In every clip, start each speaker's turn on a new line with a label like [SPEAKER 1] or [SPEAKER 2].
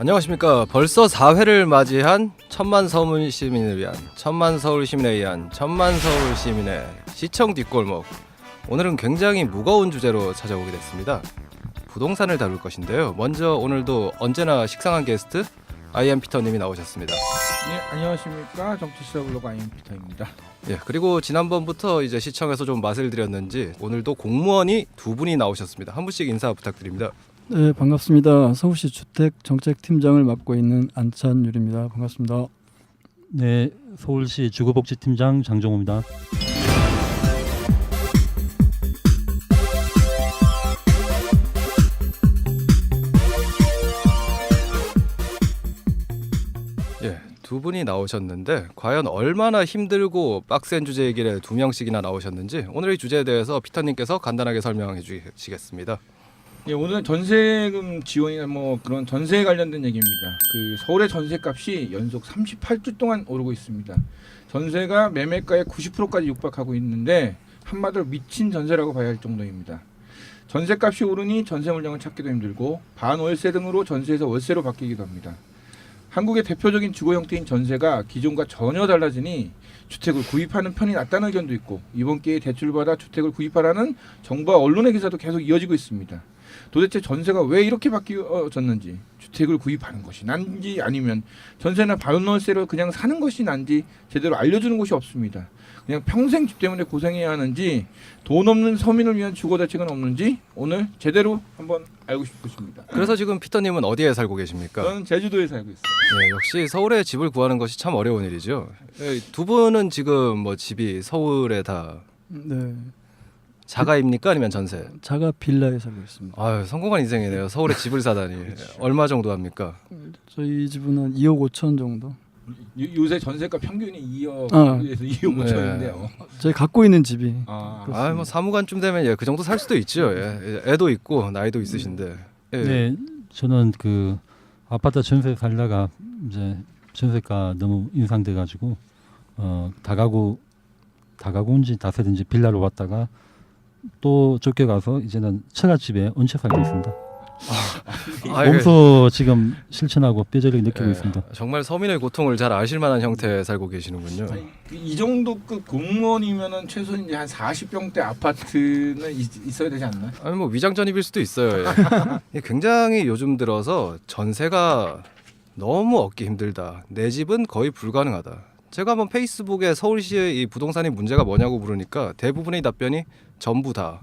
[SPEAKER 1] 안녕하십니까. 벌써 4회를 맞이한 천만 서울 시민을 위한 천만 서울 시민에 의한 천만 서울 시민의 시청 뒷골목. 오늘은 굉장히 무거운 주제로 찾아오게 됐습니다. 부동산을 다룰 것인데요. 먼저 오늘도 언제나 식상한 게스트 IM 피터님이 나오셨습니다.
[SPEAKER 2] 네, 안녕하십니까. 정치시사 블로그 IM 피터입니다.
[SPEAKER 1] 예, 그리고 지난번부터 이제 시청에서 좀 맛을 들였는지 오늘도 공무원이 두 분이 나오셨습니다. 한 분씩 인사 부탁드립니다.
[SPEAKER 3] 네, 반갑습니다. 서울시 주택정책팀장을 맡고 있는 안찬율입니다. 반갑습니다.
[SPEAKER 4] 네, 서울시 주거복지팀장 장정호입니다.
[SPEAKER 1] 예, 두 분이 나오셨는데 과연 얼마나 힘들고 빡센 주제 얘기를 두 명씩이나 나오셨는지 오늘의 주제에 대해서 피터님께서 간단하게 설명해 주시겠습니다.
[SPEAKER 2] 예, 오늘은 전세금 지원이나 뭐 그런 전세에 관련된 얘기입니다. 그 서울의 전세값이 연속 38주 동안 오르고 있습니다. 전세가 매매가의 90%까지 육박하고 있는데 한마디로 미친 전세라고 봐야 할 정도입니다. 전세값이 오르니 전세 물량을 찾기도 힘들고 반월세 등으로 전세에서 월세로 바뀌기도 합니다. 한국의 대표적인 주거 형태인 전세가 기존과 전혀 달라지니 주택을 구입하는 편이 낫다는 의견도 있고 이번 기회에 대출받아 주택을 구입하라는 정부와 언론의 기사도 계속 이어지고 있습니다. 도대체 전세가 왜 이렇게 바뀌어졌는지, 주택을 구입하는 것이 난지 아니면 전세나 반월세로 그냥 사는 것이 난지 제대로 알려주는 곳이 없습니다. 그냥 평생 집 때문에 고생해야 하는지, 돈 없는 서민을 위한 주거 대책은 없는지 오늘 제대로 한번 알고 싶습니다.
[SPEAKER 1] 그래서 지금 피터님은 어디에 살고 계십니까?
[SPEAKER 2] 저는 제주도에 살고 있어요.
[SPEAKER 1] 네, 역시 서울에 집을 구하는 것이 참 어려운 일이죠. 예, 두 분은 지금 뭐 집이 서울에 다
[SPEAKER 3] 네,
[SPEAKER 1] 자가입니까 아니면 전세?
[SPEAKER 3] 자가 빌라에 살고 있습니다.
[SPEAKER 1] 아유, 성공한 인생이네요. 서울에 집을 사다니. 얼마 정도 합니까?
[SPEAKER 3] 저희 집은 한 2억 5천 정도.
[SPEAKER 2] 요새 전세가 평균이 2억에서
[SPEAKER 3] 아.
[SPEAKER 2] 2억 5천인데요.
[SPEAKER 3] 저희 갖고 있는 집이.
[SPEAKER 1] 아, 뭐 사무관쯤 되면 예, 그 정도 살 수도 있죠. 예. 애도 있고 나이도 있으신데. 예.
[SPEAKER 4] 네, 저는 그 아파트 전세 살다가 이제 전세가 너무 인상돼가지고 다가구인지 다세든지 빌라로 왔다가 또 쫓겨가서 이제는 처갓집에 얹혀 살고 있습니다.
[SPEAKER 1] 아, 이게-
[SPEAKER 4] 몸소 지금 실천하고 뼈저리게 느끼고
[SPEAKER 1] 예,
[SPEAKER 4] 있습니다.
[SPEAKER 1] 정말 서민의 고통을 잘 아실 만한 형태에 살고 계시는군요.
[SPEAKER 2] 이 정도급 공무원이면은 최소 이제 한 40평대 아파트는 있어야 되지 않나?
[SPEAKER 1] 아니 뭐 위장전입일 수도 있어요. 예. 굉장히 요즘 들어서 전세가 너무 얻기 힘들다. 내 집은 거의 불가능하다. 제가 한번 페이스북에 서울시의 이 부동산이 문제가 뭐냐고 물으니까 대부분의 답변이 전부 다.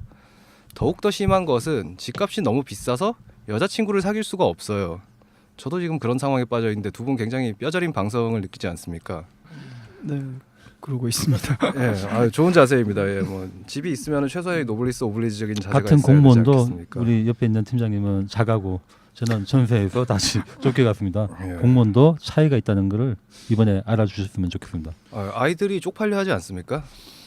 [SPEAKER 1] 더욱더 심한 것은 집값이 너무 비싸서 여자친구를 사귈 수가 없어요. 저도 지금 그런 상황에 빠져 있는데 두 분 굉장히 뼈저린 방송을 느끼지 않습니까?
[SPEAKER 3] 네, 그러고 있습니다.
[SPEAKER 1] 예, 아, 좋은 자세입니다. 예, 뭐 집이 있으면 최소의 노블리스 오블리주적인 자세가
[SPEAKER 4] 같은
[SPEAKER 1] 있어야 되지
[SPEAKER 4] 공무원도
[SPEAKER 1] 않겠습니까?
[SPEAKER 4] 우리 옆에 있는 팀장님은 자가고 저는 전세에서 다시 쫓겨갔습니다.
[SPEAKER 1] 예.
[SPEAKER 4] 공무원도 차이가 있다는 것을 이번에 알아주셨으면 좋겠습니다.
[SPEAKER 1] 아이들이 쪽팔려 하지 않습니까?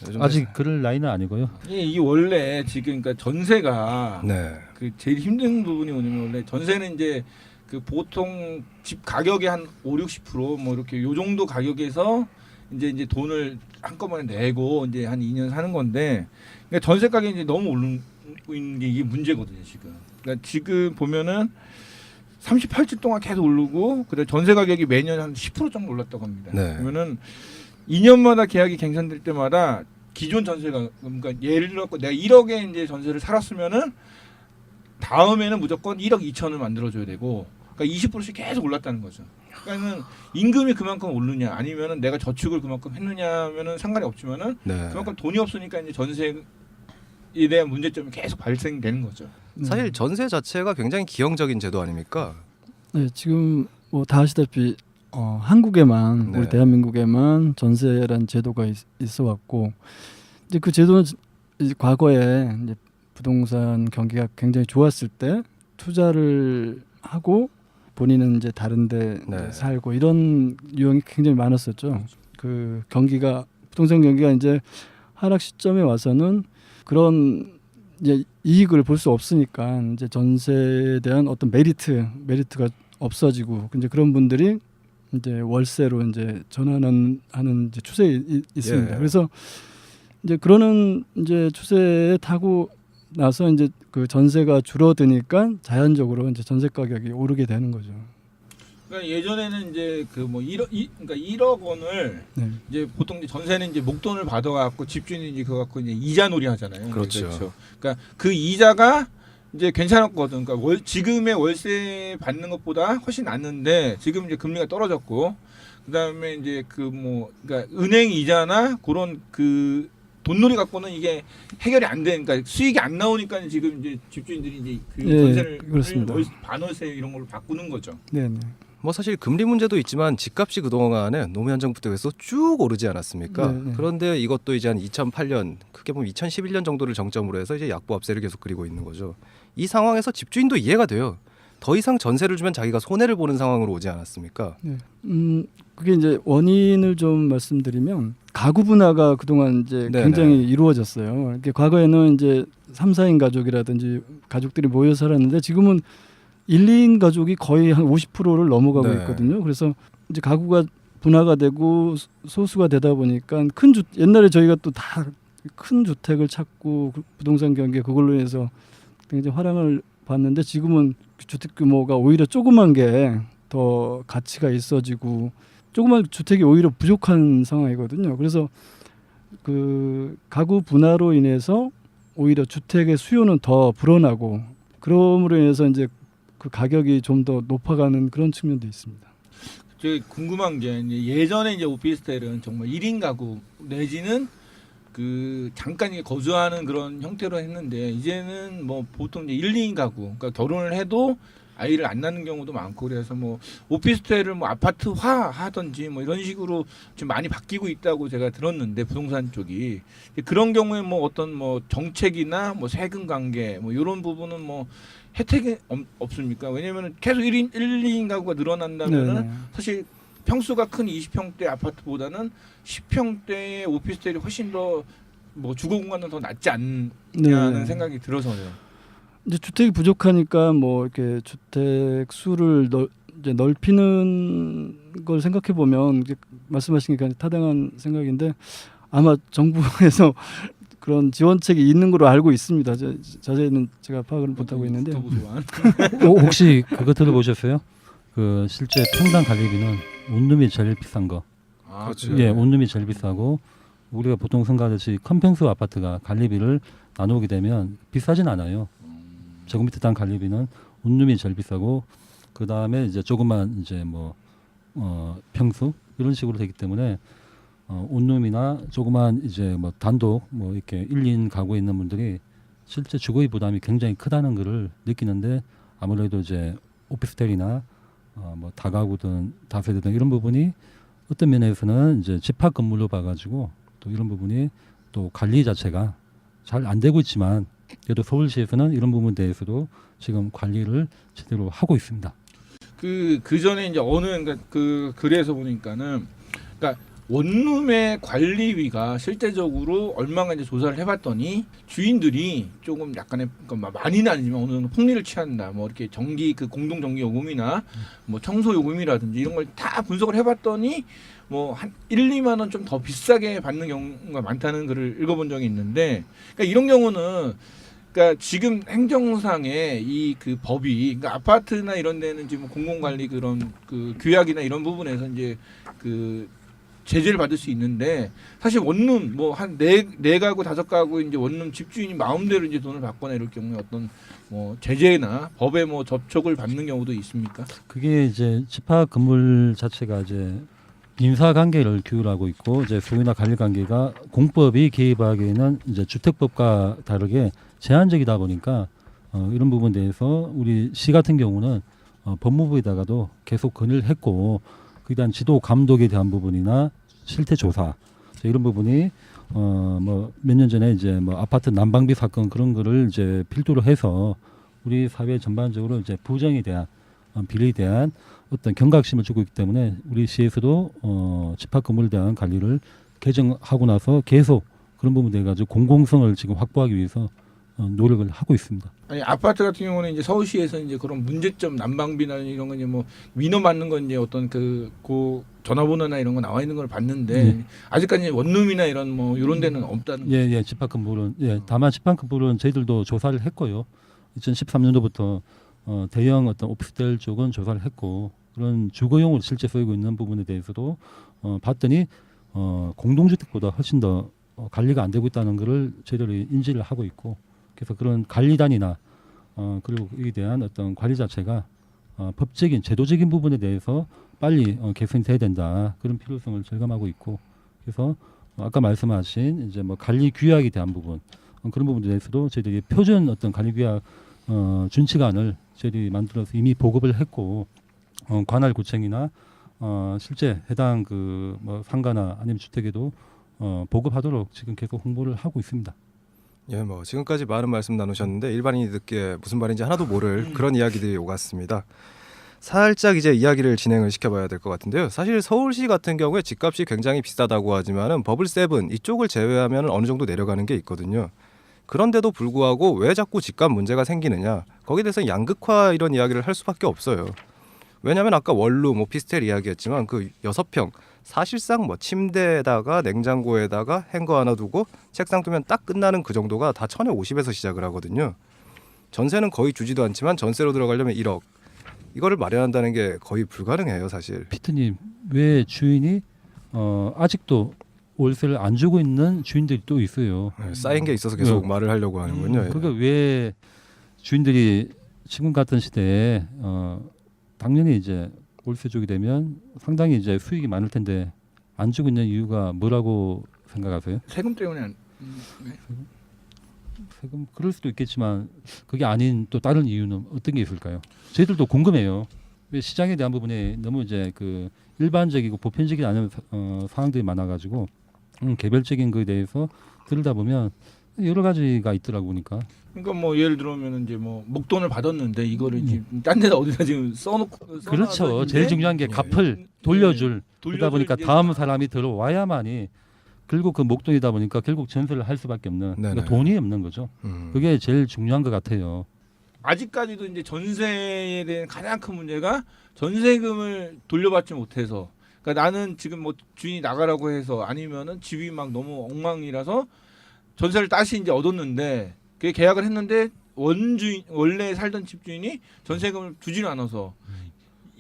[SPEAKER 1] 요즘
[SPEAKER 4] 아직 그럴 나이는 아니고요.
[SPEAKER 2] 이 원래 지금 그러니까 전세가
[SPEAKER 1] 네.
[SPEAKER 2] 그 제일 힘든 부분이 뭐냐면 원래 전세는 이제 그 보통 집 가격의 한 5-60%뭐 이렇게 요 정도 가격에서 이제 돈을 한꺼번에 내고 이제 한 2년 사는 건데 그러니까 전세 가격이 이제 너무 오르고 있는 게 이게 문제거든요, 지금. 그러니까 지금 보면은 38주 동안 계속 오르고 그다음 전세 가격이 매년 한 10% 정도 올랐다고 합니다.
[SPEAKER 1] 네.
[SPEAKER 2] 그러면은 2년마다 계약이 갱신될 때마다 기존 전세가 그러니까 예를 들어 내가 1억에 이제 전세를 살았으면은 다음에는 무조건 1억 2천을 만들어줘야 되고 그러니까 20%씩 계속 올랐다는 거죠. 그러니까는 임금이 그만큼 오르냐 아니면은 내가 저축을 그만큼 했느냐면은 상관이 없지만은
[SPEAKER 1] 네.
[SPEAKER 2] 그만큼 돈이 없으니까 이제 전세에 대한 문제점이 계속 발생되는 거죠.
[SPEAKER 3] 네.
[SPEAKER 1] 사실 전세 자체가 굉장히 기형적인 제도 아닙니까?
[SPEAKER 3] 네, 지금 뭐 다 아시다시피 한국에만
[SPEAKER 1] 네.
[SPEAKER 3] 우리 대한민국에만 전세라는 제도가 있어 왔고 이제 그 제도는 이제 과거에 이제 부동산 경기가 굉장히 좋았을 때 투자를 하고 본인은 이제 다른데
[SPEAKER 1] 네.
[SPEAKER 3] 살고 이런 유형이 굉장히 많았었죠. 그 경기가 부동산 경기가 이제 하락 시점에 와서는 그런 이제 이익을 볼 수 없으니까 이제 전세에 대한 어떤 메리트가 없어지고 이제 그런 분들이 이제 월세로 이제 전환하는 이제 추세에 있습니다.
[SPEAKER 1] 예.
[SPEAKER 3] 그래서 이제 그러는 이제 추세에 타고 나서 이제 그 전세가 줄어드니까 자연적으로 이제 전세 가격이 오르게 되는 거죠.
[SPEAKER 2] 그러니까 예전에는 이제 그 뭐 1억, 그러니까 1억 원을
[SPEAKER 3] 네.
[SPEAKER 2] 이제 보통 이제 전세는 이제 목돈을 받아갖고 집주인이 이제 그거 갖고 이제 이자놀이 하잖아요.
[SPEAKER 1] 그렇죠.
[SPEAKER 2] 그러니까 그 이자가 이제 괜찮았거든. 그러니까 지금의 월세 받는 것보다 훨씬 낫는데 지금 이제 금리가 떨어졌고 그다음에 이제 그 뭐 그러니까 은행 이자나 그런 그 돈놀이 갖고는 이게 해결이 안 되니까 그러니까 수익이 안 나오니까 지금 이제 집주인들이 이제 그
[SPEAKER 3] 예,
[SPEAKER 2] 전세를
[SPEAKER 3] 그렇습니다.
[SPEAKER 2] 반월세 이런 걸로 바꾸는 거죠.
[SPEAKER 3] 네, 네.
[SPEAKER 1] 뭐 사실 금리 문제도 있지만 집값이 그동안에 노무현 정부 때에서 쭉 오르지 않았습니까?
[SPEAKER 3] 네, 네.
[SPEAKER 1] 그런데 이것도 이제 한 2008년 크게 보면 2011년 정도를 정점으로 해서 이제 약보합세를 계속 그리고 있는 거죠. 이 상황에서 집주인도 이해가 돼요. 더 이상 전세를 주면 자기가 손해를 보는 상황으로 오지 않았습니까?
[SPEAKER 3] 네. 그게 이제 원인을 좀 말씀드리면 가구 분화가 그동안 이제
[SPEAKER 1] 네네.
[SPEAKER 3] 굉장히 이루어졌어요. 이렇게 과거에는 이제 3, 4인 가족이라든지 가족들이 모여 살았는데 지금은 1, 2인 가족이 거의 한 50%를 넘어가고
[SPEAKER 1] 네.
[SPEAKER 3] 있거든요. 그래서 이제 가구가 분화가 되고 소수가 되다 보니까 옛날에 저희가 또 다 큰 주택을 찾고 부동산 경기에 그걸로 인해서 굉장히 화랑을 봤는데 지금은 주택 규모가 오히려 조그만 게 더 가치가 있어지고 조그만 주택이 오히려 부족한 상황이거든요. 그래서 그 가구 분화로 인해서 오히려 주택의 수요는 더 불어나고 그럼으로 인해서 이제 그 가격이 좀 더 높아가는 그런 측면도 있습니다.
[SPEAKER 2] 저 궁금한 게 이제 예전에 이제 오피스텔은 정말 1인 가구 내지는 그 잠깐 이게 거주하는 그런 형태로 했는데 이제는 뭐 보통 이제 1, 2인 가구 그러니까 결혼을 해도 아이를 안 낳는 경우도 많고 그래서 뭐 오피스텔을 뭐 아파트화 하든지 뭐 이런 식으로 좀 많이 바뀌고 있다고 제가 들었는데 부동산 쪽이 그런 경우에 뭐 어떤 뭐 정책이나 뭐 세금 관계 뭐 이런 부분은 뭐 혜택이 없습니까? 왜냐면은 계속 1, 2인 가구가 늘어난다면은
[SPEAKER 3] 네, 네.
[SPEAKER 2] 사실 평수가 큰 20평대 아파트보다는 10평대의 오피스텔이 훨씬 더 뭐 주거 공간은 더 낫지 않냐는
[SPEAKER 3] 네.
[SPEAKER 2] 생각이 들어서요.
[SPEAKER 3] 이제 주택이 부족하니까 뭐 이렇게 주택 수를 이제 넓히는 걸 생각해 보면 말씀하신 게 타당한 생각인데 아마 정부에서 그런 지원책이 있는 걸로 알고 있습니다. 자세히는 제가 파악을 못하고 있는데
[SPEAKER 4] 혹시 그거 들어보셨어요? 그 실제 평당 관리비는 원룸이 제일 비싼 거.
[SPEAKER 2] 아,
[SPEAKER 1] 그렇죠.
[SPEAKER 2] 그래요?
[SPEAKER 4] 예, 원룸이 제일 비싸고 우리가 보통 생각하듯이 큰 평수 아파트가 관리비를 나누게 되면 비싸진 않아요. 제곱미터 당 관리비는 원룸이 제일 비싸고 그 다음에 이제 조그만 이제 뭐 평수 이런 식으로 되기 때문에 원룸이나 조그만 이제 뭐 단독 뭐 이렇게 1, 2인 가구에 있는 분들이 실제 주거비 부담이 굉장히 크다는 것을 느끼는데 아무래도 이제 오피스텔이나 뭐 다가구든 다세대든 이런 부분이 어떤 면에서는 이제 집합 건물로 봐가지고 또 이런 부분이 또 관리 자체가 잘 안 되고 있지만 그래도 서울시에서는 이런 부분에 대해서도 지금 관리를 제대로 하고 있습니다.
[SPEAKER 2] 그 전에 이제 어느 그러니까 그 글에서 보니까는 그러니까 원룸의 관리비가 실제적으로 얼마가 이제 조사를 해봤더니 주인들이 조금 약간의 그러니까 많이는 아니지만 어느 정도 폭리를 취한다. 뭐 이렇게 전기 그 공동 전기 요금이나 뭐 청소 요금이라든지 이런 걸 다 분석을 해봤더니 뭐 한 1, 2만 원 좀 더 비싸게 받는 경우가 많다는 글을 읽어본 적이 있는데 그러니까 이런 경우는 그러니까 지금 행정상의 이 그 법이 그러니까 아파트나 이런 데는 지금 공공관리 그런 그 규약이나 이런 부분에서 이제 그 제재를 받을 수 있는데 사실 원룸 뭐 한 네 가구 5가구 이제 원룸 집주인이 마음대로 이제 돈을 받거나 이럴 경우에 어떤 뭐 제재나 법에 뭐 접촉을 받는 경우도 있습니까?
[SPEAKER 4] 그게 이제 집합 건물 자체가 이제 인사 관계를 규율하고 있고 이제 소유나 관리 관계가 공법이 개입하기에는 이제 주택법과 다르게 제한적이다 보니까 이런 부분에 대해서 우리 시 같은 경우는 법무부에다가도 계속 건의를 했고 그에 대한 지도 감독에 대한 부분이나 실태 조사 이런 부분이 뭐 몇 년 전에 이제 뭐 아파트 난방비 사건 그런 거를 이제 필두로 해서 우리 사회 전반적으로 이제 부정에 대한 비리에 대한 어떤 경각심을 주고 있기 때문에 우리 시에서도 집합 건물에 대한 관리를 개정하고 나서 계속 그런 부분에 대해 가지고 공공성을 지금 확보하기 위해서 노력을 하고 있습니다.
[SPEAKER 2] 아니 아파트 같은 경우는 이제 서울시에서 이제 그런 문제점 난방비나 이런 거 이제 뭐 민원 받는 건 이제 어떤 그 전화번호나 이런 거 나와 있는 걸 봤는데 아직까지 원룸이나 이런 뭐 이런 데는 없다는.
[SPEAKER 4] 예, 집합 건물은 다만 집합 건물은 저희들도 조사를 했고요. 2013년도부터 대형 어떤 오피스텔 쪽은 조사를 했고 그런 주거용으로 실제 쓰이고 있는 부분에 대해서도 봤더니 공동주택보다 훨씬 더 관리가 안 되고 있다는 것을 저희들이 인지를 하고 있고, 그래서 그런 관리단이나 그리고 이에 대한 어떤 관리 자체가 법적인 제도적인 부분에 대해서 빨리 개선이 돼야 된다, 그런 필요성을 절감하고 있고, 그래서 아까 말씀하신 이제 뭐 관리 규약에 대한 부분, 그런 부분에 대해서도 저희들이 표준 어떤 관리 규약 준칙안을 저희들이 만들어서 이미 보급을 했고, 관할 구청이나 실제 해당 그 뭐 상가나 아니면 주택에도 보급하도록 지금 계속 홍보를 하고 있습니다.
[SPEAKER 1] 예, 뭐 지금까지 많은 말씀 나누셨는데 일반인이 듣기에 무슨 말인지 하나도 모를 그런 이야기들이 오갔습니다. 살짝 이제 이야기를 진행을 시켜봐야 될 것 같은데요. 사실 서울시 같은 경우에 집값이 굉장히 비싸다고 하지만은 버블 세븐 이쪽을 제외하면 어느 정도 내려가는 게 있거든요. 그런데도 불구하고 왜 자꾸 집값 문제가 생기느냐? 거기에 대해서 양극화 이런 이야기를 할 수밖에 없어요. 왜냐하면 아까 원룸, 오피스텔 이야기했지만 그 6평 사실상 뭐 침대에다가 냉장고에다가 행거 하나 두고 책상 두면 딱 끝나는 그 정도가 다 1,050에서 시작을 하거든요. 전세는 거의 주지도 않지만 전세로 들어가려면 1억. 이거를 마련한다는 게 거의 불가능해요, 사실.
[SPEAKER 4] 피트님, 왜 주인이 아직도 월세를 안 주고 있는 주인들이 또 있어요.
[SPEAKER 1] 쌓인 게 있어서 계속 말을 하려고 하는군요. 예.
[SPEAKER 4] 그러니까 왜 주인들이 지금 같은 시대에 당연히 이제 월세 주게 되면 상당히 이제 수익이 많을 텐데 안 주고 있는 이유가 뭐라고 생각하세요?
[SPEAKER 2] 세금 때문에 네.
[SPEAKER 4] 세금 그럴 수도 있겠지만 그게 아닌 또 다른 이유는 어떤 게 있을까요? 저희들도 궁금해요. 왜 시장에 대한 부분에 너무 이제 그 일반적이고 보편적이지 않은 상황들이 많아가지고 개별적인 거에 대해서 들다 보면 여러 가지가 있더라고 보니까.
[SPEAKER 2] 그러니까 뭐 예를 들어면 이제 뭐 목돈을 받았는데 이거를 지금 딴 데다 어디다 지금 써놓고
[SPEAKER 4] 그렇죠. 제일 중요한 게 갚을 돌려줄. 그러다 보니까
[SPEAKER 2] 이제
[SPEAKER 4] 다음 사람이 들어와야만이, 결국 그 목돈이다 보니까 결국 전세를 할 수밖에 없는, 그러니까
[SPEAKER 1] 네네.
[SPEAKER 4] 돈이 없는 거죠. 그게 제일 중요한 것 같아요.
[SPEAKER 2] 아직까지도 이제 전세에 대한 가장 큰 문제가 전세금을 돌려받지 못해서. 그러니까 나는 지금 뭐 주인이 나가라고 해서 아니면은 집이 막 너무 엉망이라서 전세를 다시 이제 얻었는데 그 계약을 했는데 원주인 원래 살던 집주인이 전세금을 주지는 않아서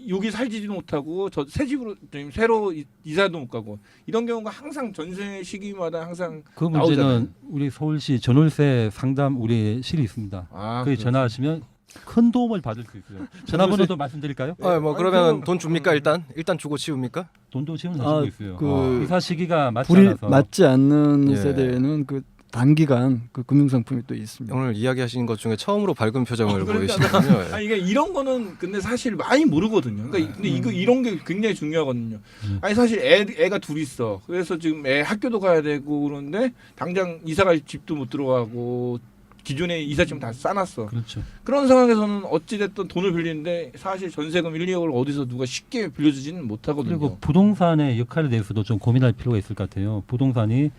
[SPEAKER 2] 여기 살지도 못하고 저 새 집으로 지금 새로 이사도 못 가고 이런 경우가 항상 전세 시기마다 항상
[SPEAKER 4] 그 문제는
[SPEAKER 2] 나오잖아요.
[SPEAKER 4] 우리 서울시 전월세 상담 우리 실이 있습니다. 거기 전화하시면 큰 도움을 받을 수 있어요. 전화번호도 말씀드릴까요?
[SPEAKER 1] 뭐
[SPEAKER 2] 아니,
[SPEAKER 1] 그러면
[SPEAKER 2] 그럼-
[SPEAKER 1] 돈 줍니까 일단 주고 치웁니까?
[SPEAKER 4] 돈도 지원 해주고 있어요.
[SPEAKER 3] 그
[SPEAKER 4] 이사 시기가 맞지
[SPEAKER 3] 불이
[SPEAKER 4] 않아서.
[SPEAKER 3] 맞지 않는
[SPEAKER 1] 예.
[SPEAKER 3] 세대에는 그 단기간 그 금융상품이 또 있습니다.
[SPEAKER 1] 오늘 이야기하신 것 중에 처음으로 밝은 표정을
[SPEAKER 2] 그러니까
[SPEAKER 1] 보이시군요. 예.
[SPEAKER 2] 아니 이게 이런 거는 근데 사실 많이 모르거든요. 그러니까 근데 이거 이런 게 굉장히 중요하거든요. 아니 사실 애가 둘 있어. 그래서 지금 애 학교도 가야 되고 그런데 당장 이사갈 집도 못 들어가고 기존에 이삿짐 다 싸놨어.
[SPEAKER 4] 그렇죠.
[SPEAKER 2] 그런 상황에서는 어찌됐든 돈을 빌리는데 사실 전세금 1, 2억을 어디서 누가 쉽게 빌려주지는 못하거든요.
[SPEAKER 4] 그리고 부동산의 역할에 대해서도 좀 고민할 필요가 있을 것 같아요. 부동산이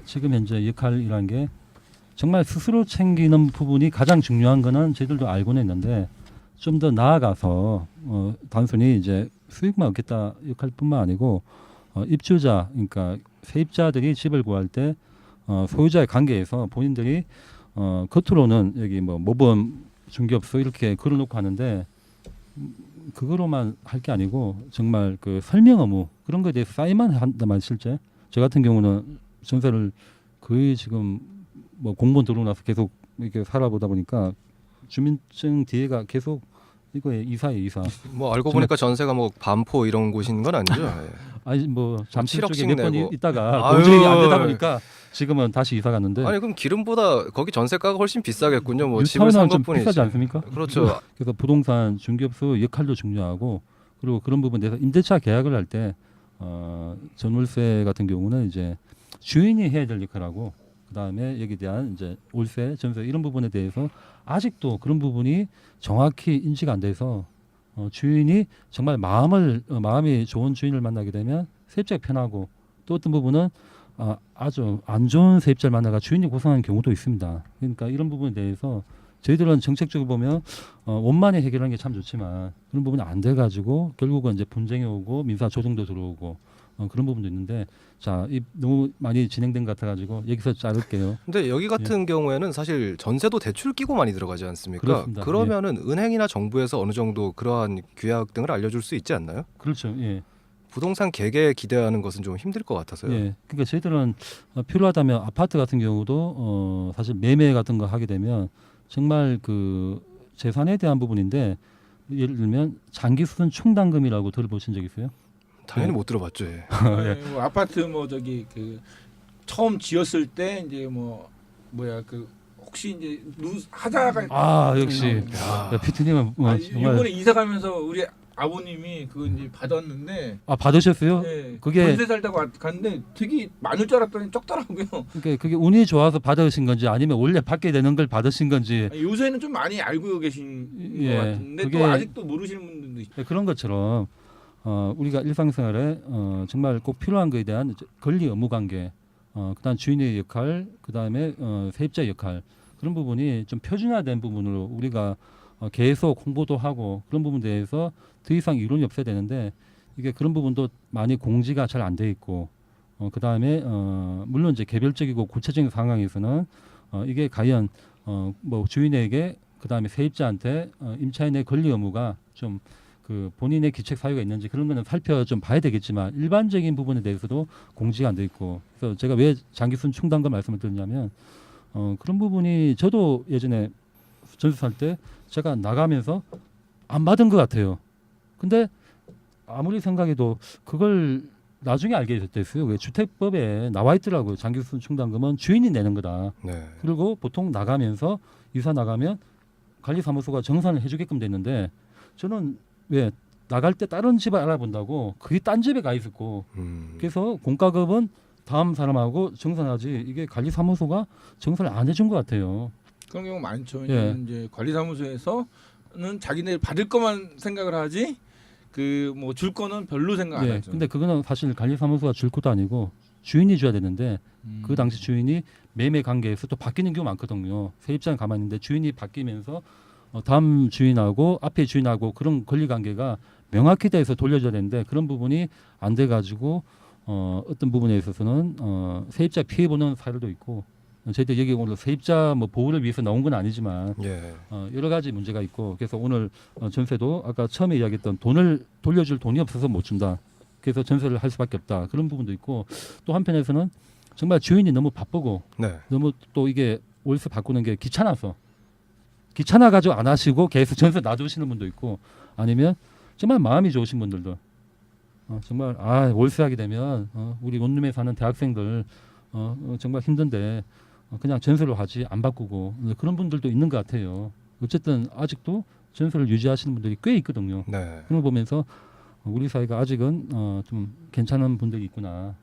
[SPEAKER 4] 지금 현재 역할이란 게 정말 스스로 챙기는 부분이 가장 중요한 거는 저희들도 알고는 있는데, 좀 더 나아가서 단순히 이제 수익만 얻겠다 역할뿐만 아니고 입주자, 그러니까 세입자들이 집을 구할 때 소유자의 관계에서 본인들이 겉으로는 여기 뭐 모범 중개업소 이렇게 걸어놓고 하는데 그거로만 할 게 아니고 정말 그 설명 의무 그런 거에 대해서 사인만 한다만, 실제 저 같은 경우는 전세를 거의 지금 뭐 공무원 들어오고 나서 계속 이렇게 살아보다 보니까 주민증 뒤에가 계속 이거에 이사.
[SPEAKER 1] 뭐 알고 보니까 전세가 뭐 반포 이런 곳인 건 아니죠. 예.
[SPEAKER 4] 아니 뭐 잠실
[SPEAKER 1] 7억씩
[SPEAKER 4] 쪽에 몇 번
[SPEAKER 1] 내고.
[SPEAKER 4] 있다가
[SPEAKER 1] 아유.
[SPEAKER 4] 도저히 안 되다 보니까 지금은 다시 이사 갔는데
[SPEAKER 1] 아니 그럼 기름보다 거기 전세가가 훨씬 비싸겠군요. 뭐 집을
[SPEAKER 4] 뉴타운은
[SPEAKER 1] 산
[SPEAKER 4] 좀
[SPEAKER 1] 것뿐이지.
[SPEAKER 4] 비싸지 않습니까?
[SPEAKER 1] 그렇죠.
[SPEAKER 4] 그래서 부동산 중개업소 역할도 중요하고, 그리고 그런 부분에 대해서 임대차 계약을 할 때 전월세 같은 경우는 이제 주인이 해야 될 역할하고, 그다음에 여기에 대한 이제 월세, 전세 이런 부분에 대해서 아직도 그런 부분이 정확히 인지가 안 돼서 주인이 정말 마음이 좋은 주인을 만나게 되면 세입자가 편하고, 또 어떤 부분은 아주 안 좋은 세입자를 만나가 주인이 고생하는 경우도 있습니다. 그러니까 이런 부분에 대해서 저희들은 정책적으로 보면 원만히 해결하는 게 참 좋지만 그런 부분이 안 돼가지고 결국은 이제 분쟁이 오고 민사 조정도 들어오고 그런 부분도 있는데 자, 너무 많이 진행된 것 같아가지고 여기서 자를게요.
[SPEAKER 1] 근데 여기 같은 경우에는 사실 전세도 대출 끼고 많이 들어가지 않습니까?
[SPEAKER 4] 그렇습니다.
[SPEAKER 1] 그러면은 은행이나 정부에서 어느 정도 그러한 규약 등을 알려줄 수 있지 않나요?
[SPEAKER 4] 그렇죠. 예.
[SPEAKER 1] 부동산 개개에 기대하는 것은 좀 힘들 것 같아서요.
[SPEAKER 4] 예. 그러니까 저희들은 필요하다면 아파트 같은 경우도 사실 매매 같은 거 하게 되면 정말 그 재산에 대한 부분인데 예를 들면 장기 수선 충당금이라고 들어보신 적 있어요?
[SPEAKER 1] 당연히 못 들어봤죠. 예.
[SPEAKER 2] 뭐 아파트 뭐 저기 그 처음 지었을 때 이제 뭐야 그 혹시 이제 하자가
[SPEAKER 4] 아 역시
[SPEAKER 1] 야.
[SPEAKER 4] 피트님은 정말
[SPEAKER 2] 이번에 이사 가면서 우리 아버님이 그거 이제 받았는데
[SPEAKER 4] 받으셨어요?
[SPEAKER 2] 네,
[SPEAKER 4] 그게-
[SPEAKER 2] 전세 살다가 갔는데 되게 많을 줄 알았더니 적더라고요.
[SPEAKER 4] 그러니까 그게 운이 좋아서 받으신 건지 아니면 원래 받게 되는 걸 받으신 건지
[SPEAKER 2] 요새는 좀 많이 알고 계신
[SPEAKER 4] 예,
[SPEAKER 2] 것 같은데
[SPEAKER 4] 그게-
[SPEAKER 2] 또 아직도 모르시는 분들도 있어요.
[SPEAKER 4] 그런 것처럼 우리가 일상생활에 정말 꼭 필요한 것에 대한 권리 의무 관계, 그다음 주인의 역할, 그다음에 세입자 역할 그런 부분이 좀 표준화된 부분으로 우리가 계속 홍보도 하고 그런 부분에 대해서 더 이상 이론이 없어야 되는데 이게 그런 부분도 많이 공지가 잘 안 돼 있고 그다음에 물론 이제 개별적이고 구체적인 상황에서는 이게 과연 뭐 주인에게 그다음에 세입자한테 임차인의 권리 의무가 좀 그 본인의 기책 사유가 있는지 그런 거는 살펴 좀 봐야 되겠지만 일반적인 부분에 대해서도 공지가 안 돼 있고 그래서 제가 왜 장기순 충당금 말씀을 드리냐면 그런 부분이 저도 예전에 전세 살 때 제가 나가면서 안 받은 것 같아요. 근데 아무리 생각해도 그걸 나중에 알게 됐어요. 왜 주택법에 나와 있더라고요. 장기순 충당금은 주인이 내는 거다.
[SPEAKER 1] 네.
[SPEAKER 4] 그리고 보통 나가면서 이사 나가면 관리사무소가 정산을 해주게끔 됐는데 저는 왜 나갈 때 다른 집을 알아본다고 그게 딴 집에 가 있었고 그래서 공과금은 다음 사람하고 정산하지 이게 관리사무소가 정산을 안 해준 것 같아요.
[SPEAKER 2] 그런 경우 많죠.
[SPEAKER 4] 예.
[SPEAKER 2] 이제 관리사무소에서는 자기네 받을 것만 생각을 하지 그 뭐 줄 거는 별로 생각 안
[SPEAKER 4] 예.
[SPEAKER 2] 하죠.
[SPEAKER 4] 근데 그거는 사실 관리사무소가 줄 것도 아니고 주인이 줘야 되는데 그 당시 주인이 매매 관계에서 또 바뀌는 경우 많거든요. 세입자는 가만히 있는데 주인이 바뀌면서 다음 주인하고 앞에 주인하고 그런 권리 관계가 명확히 돼서 돌려줘야 되는데 그런 부분이 안 돼 가지고 어떤 부분에 있어서는 세입자 피해 보는 사례도 있고 저희들 여기 오늘 세입자 뭐 보호를 위해서 나온 건 아니지만
[SPEAKER 1] 예.
[SPEAKER 4] 여러 가지 문제가 있고 그래서 오늘 전세도 아까 처음에 이야기했던 돈을 돌려줄 돈이 없어서 못 준다. 그래서 전세를 할 수밖에 없다. 그런 부분도 있고 또 한편에서는 정말 주인이 너무 바쁘고
[SPEAKER 1] 네.
[SPEAKER 4] 너무 또 이게 월세 바꾸는 게 귀찮아 가지고 안 하시고 계속 전세 놔두시는 분도 있고 아니면 정말 마음이 좋으신 분들도 정말 월세 하게 되면 우리 원룸에 사는 대학생들 정말 힘든데 그냥 전세로 하지 안 바꾸고 그런 분들도 있는 것 같아요. 어쨌든 아직도 전세를 유지하시는 분들이 꽤 있거든요.
[SPEAKER 1] 네.
[SPEAKER 4] 그런 거 보면서 우리 사회가 아직은 좀 괜찮은 분들이 있구나.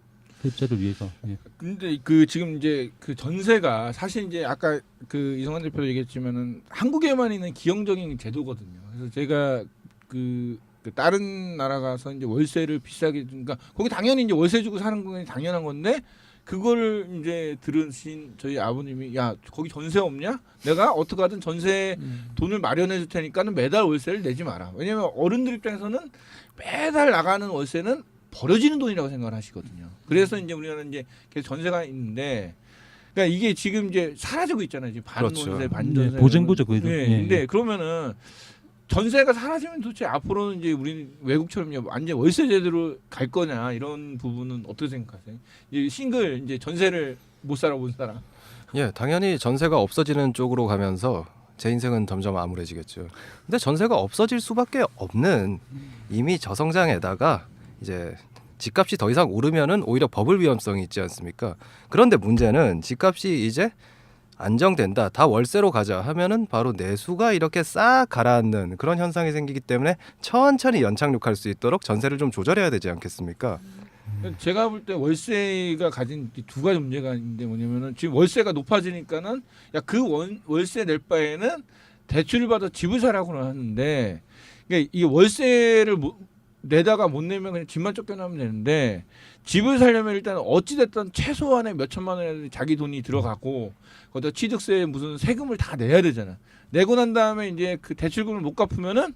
[SPEAKER 4] 세입자들 위해서. 예.
[SPEAKER 2] 근데 그 지금 이제 그 전세가 사실 이제 아까 그 이성환 대표도 얘기했지만은 한국에만 있는 기형적인 제도거든요. 그래서 제가 그 다른 나라 가서 이제 월세를 비싸게 그러니까 거기 당연히 이제 월세 주고 사는 건 당연한 건데 그거를 이제 들으신 저희 아버님이 야 거기 전세 없냐? 내가 어떻게 하든 전세 돈을 마련해 줄 테니까는 매달 월세를 내지 마라. 왜냐면 어른들 입장에서는 매달 나가는 월세는 버려지는 돈이라고 생각을 하시거든요. 그래서 이제 우리는 이제 계속 전세가 있는데, 그러니까 이게 지금 이제 사라지고 있잖아요. 지금 반원세,
[SPEAKER 1] 그렇죠.
[SPEAKER 2] 반전세.
[SPEAKER 4] 네, 보증보죠, 거기도.
[SPEAKER 2] 네,
[SPEAKER 4] 예,
[SPEAKER 2] 근데
[SPEAKER 4] 예.
[SPEAKER 2] 그러면은 전세가 사라지면 도대체 앞으로는 이제 우리 외국처럼 완전 월세 제도로 갈 거냐 이런 부분은 어떻게 생각하세요? 이제 싱글 이제 전세를 못 살아본 사람.
[SPEAKER 1] 예, 당연히 전세가 없어지는 쪽으로 가면서 제 인생은 점점 암울해지겠죠. 근데 전세가 없어질 수밖에 없는 이미 저성장에다가 이제 집값이 더 이상 오르면은 오히려 버블 위험성이 있지 않습니까? 그런데 문제는 집값이 이제 안정된다, 다 월세로 가자 하면은 바로 내수가 이렇게 싹 가라앉는 그런 현상이 생기기 때문에 천천히 연착륙할 수 있도록 전세를 좀 조절해야 되지 않겠습니까?
[SPEAKER 2] 제가 볼 때 월세가 가진 두 가지 문제가 있는데 뭐냐면은 지금 월세가 높아지니까는 야 그 월세 낼 바에는 대출을 받아 집을 사라고는 하는데 그러니까 이게 월세를 내다가 못 내면 그냥 집만 쫓겨나면 되는데 집을 살려면 일단 어찌 됐든 최소한의 몇 천만 원이라도 자기 돈이 들어가고 거기다 취득세 무슨 세금을 다 내야 되잖아. 내고 난 다음에 이제 그 대출금을 못 갚으면은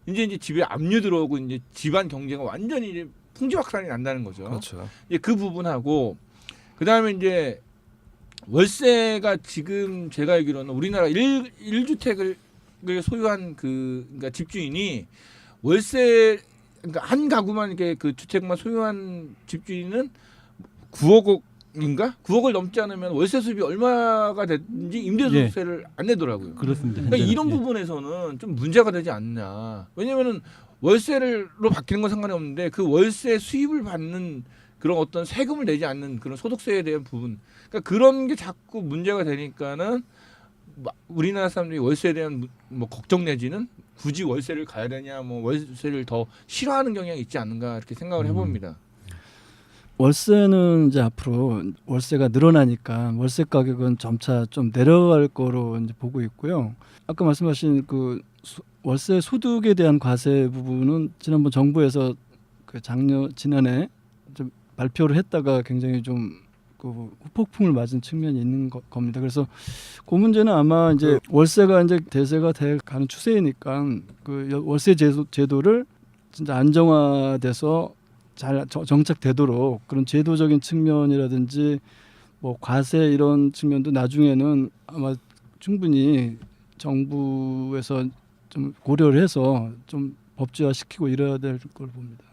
[SPEAKER 2] 이제 집에 압류 들어오고 이제 집안 경제가 완전히 이제 풍지박산이 난다는 거죠.
[SPEAKER 1] 그렇죠.
[SPEAKER 2] 이제 그 부분하고 그다음에 이제 월세가 지금 제가 알기로는 우리나라 1주택을 소유한 그러니까 집주인이 월세 그러니까 한 가구만 이렇게 그 주택만 소유한 집주인은 9억인가? 9억을 넘지 않으면 월세 수입이 얼마가 됐는지 임대소득세를 안 내더라고요.
[SPEAKER 4] 그렇습니다.
[SPEAKER 2] 그러니까
[SPEAKER 4] 현재는.
[SPEAKER 2] 이런
[SPEAKER 4] 예.
[SPEAKER 2] 부분에서는 좀 문제가 되지 않나. 왜냐면은 월세로 바뀌는 건 상관이 없는데 그 월세 수입을 받는 그런 어떤 세금을 내지 않는 그런 소득세에 대한 부분. 그러니까 그런 게 자꾸 문제가 되니까는 우리나라 사람들이 월세에 대한 뭐 걱정 내지는 굳이 월세를 가야 되냐, 뭐 월세를 더 싫어하는 경향이 있지 않는가 이렇게 생각을 해봅니다.
[SPEAKER 3] 월세는 이제 앞으로 월세가 늘어나니까 월세 가격은 점차 좀 내려갈 거로 이제 보고 있고요. 아까 말씀하신 그 월세 소득에 대한 과세 부분은 지난번 정부에서 그 지난해 좀 발표를 했다가 굉장히 좀 그 후폭풍을 맞은 측면이 있는 겁니다. 그래서 그 문제는 아마 이제 월세가 이제 대세가 돼 가는 추세이니까 그 월세 제도를 진짜 안정화돼서 잘 정착되도록 그런 제도적인 측면이라든지 뭐 과세 이런 측면도 나중에는 아마 충분히 정부에서 좀 고려를 해서 좀 법제화시키고 이래야 될 걸 봅니다.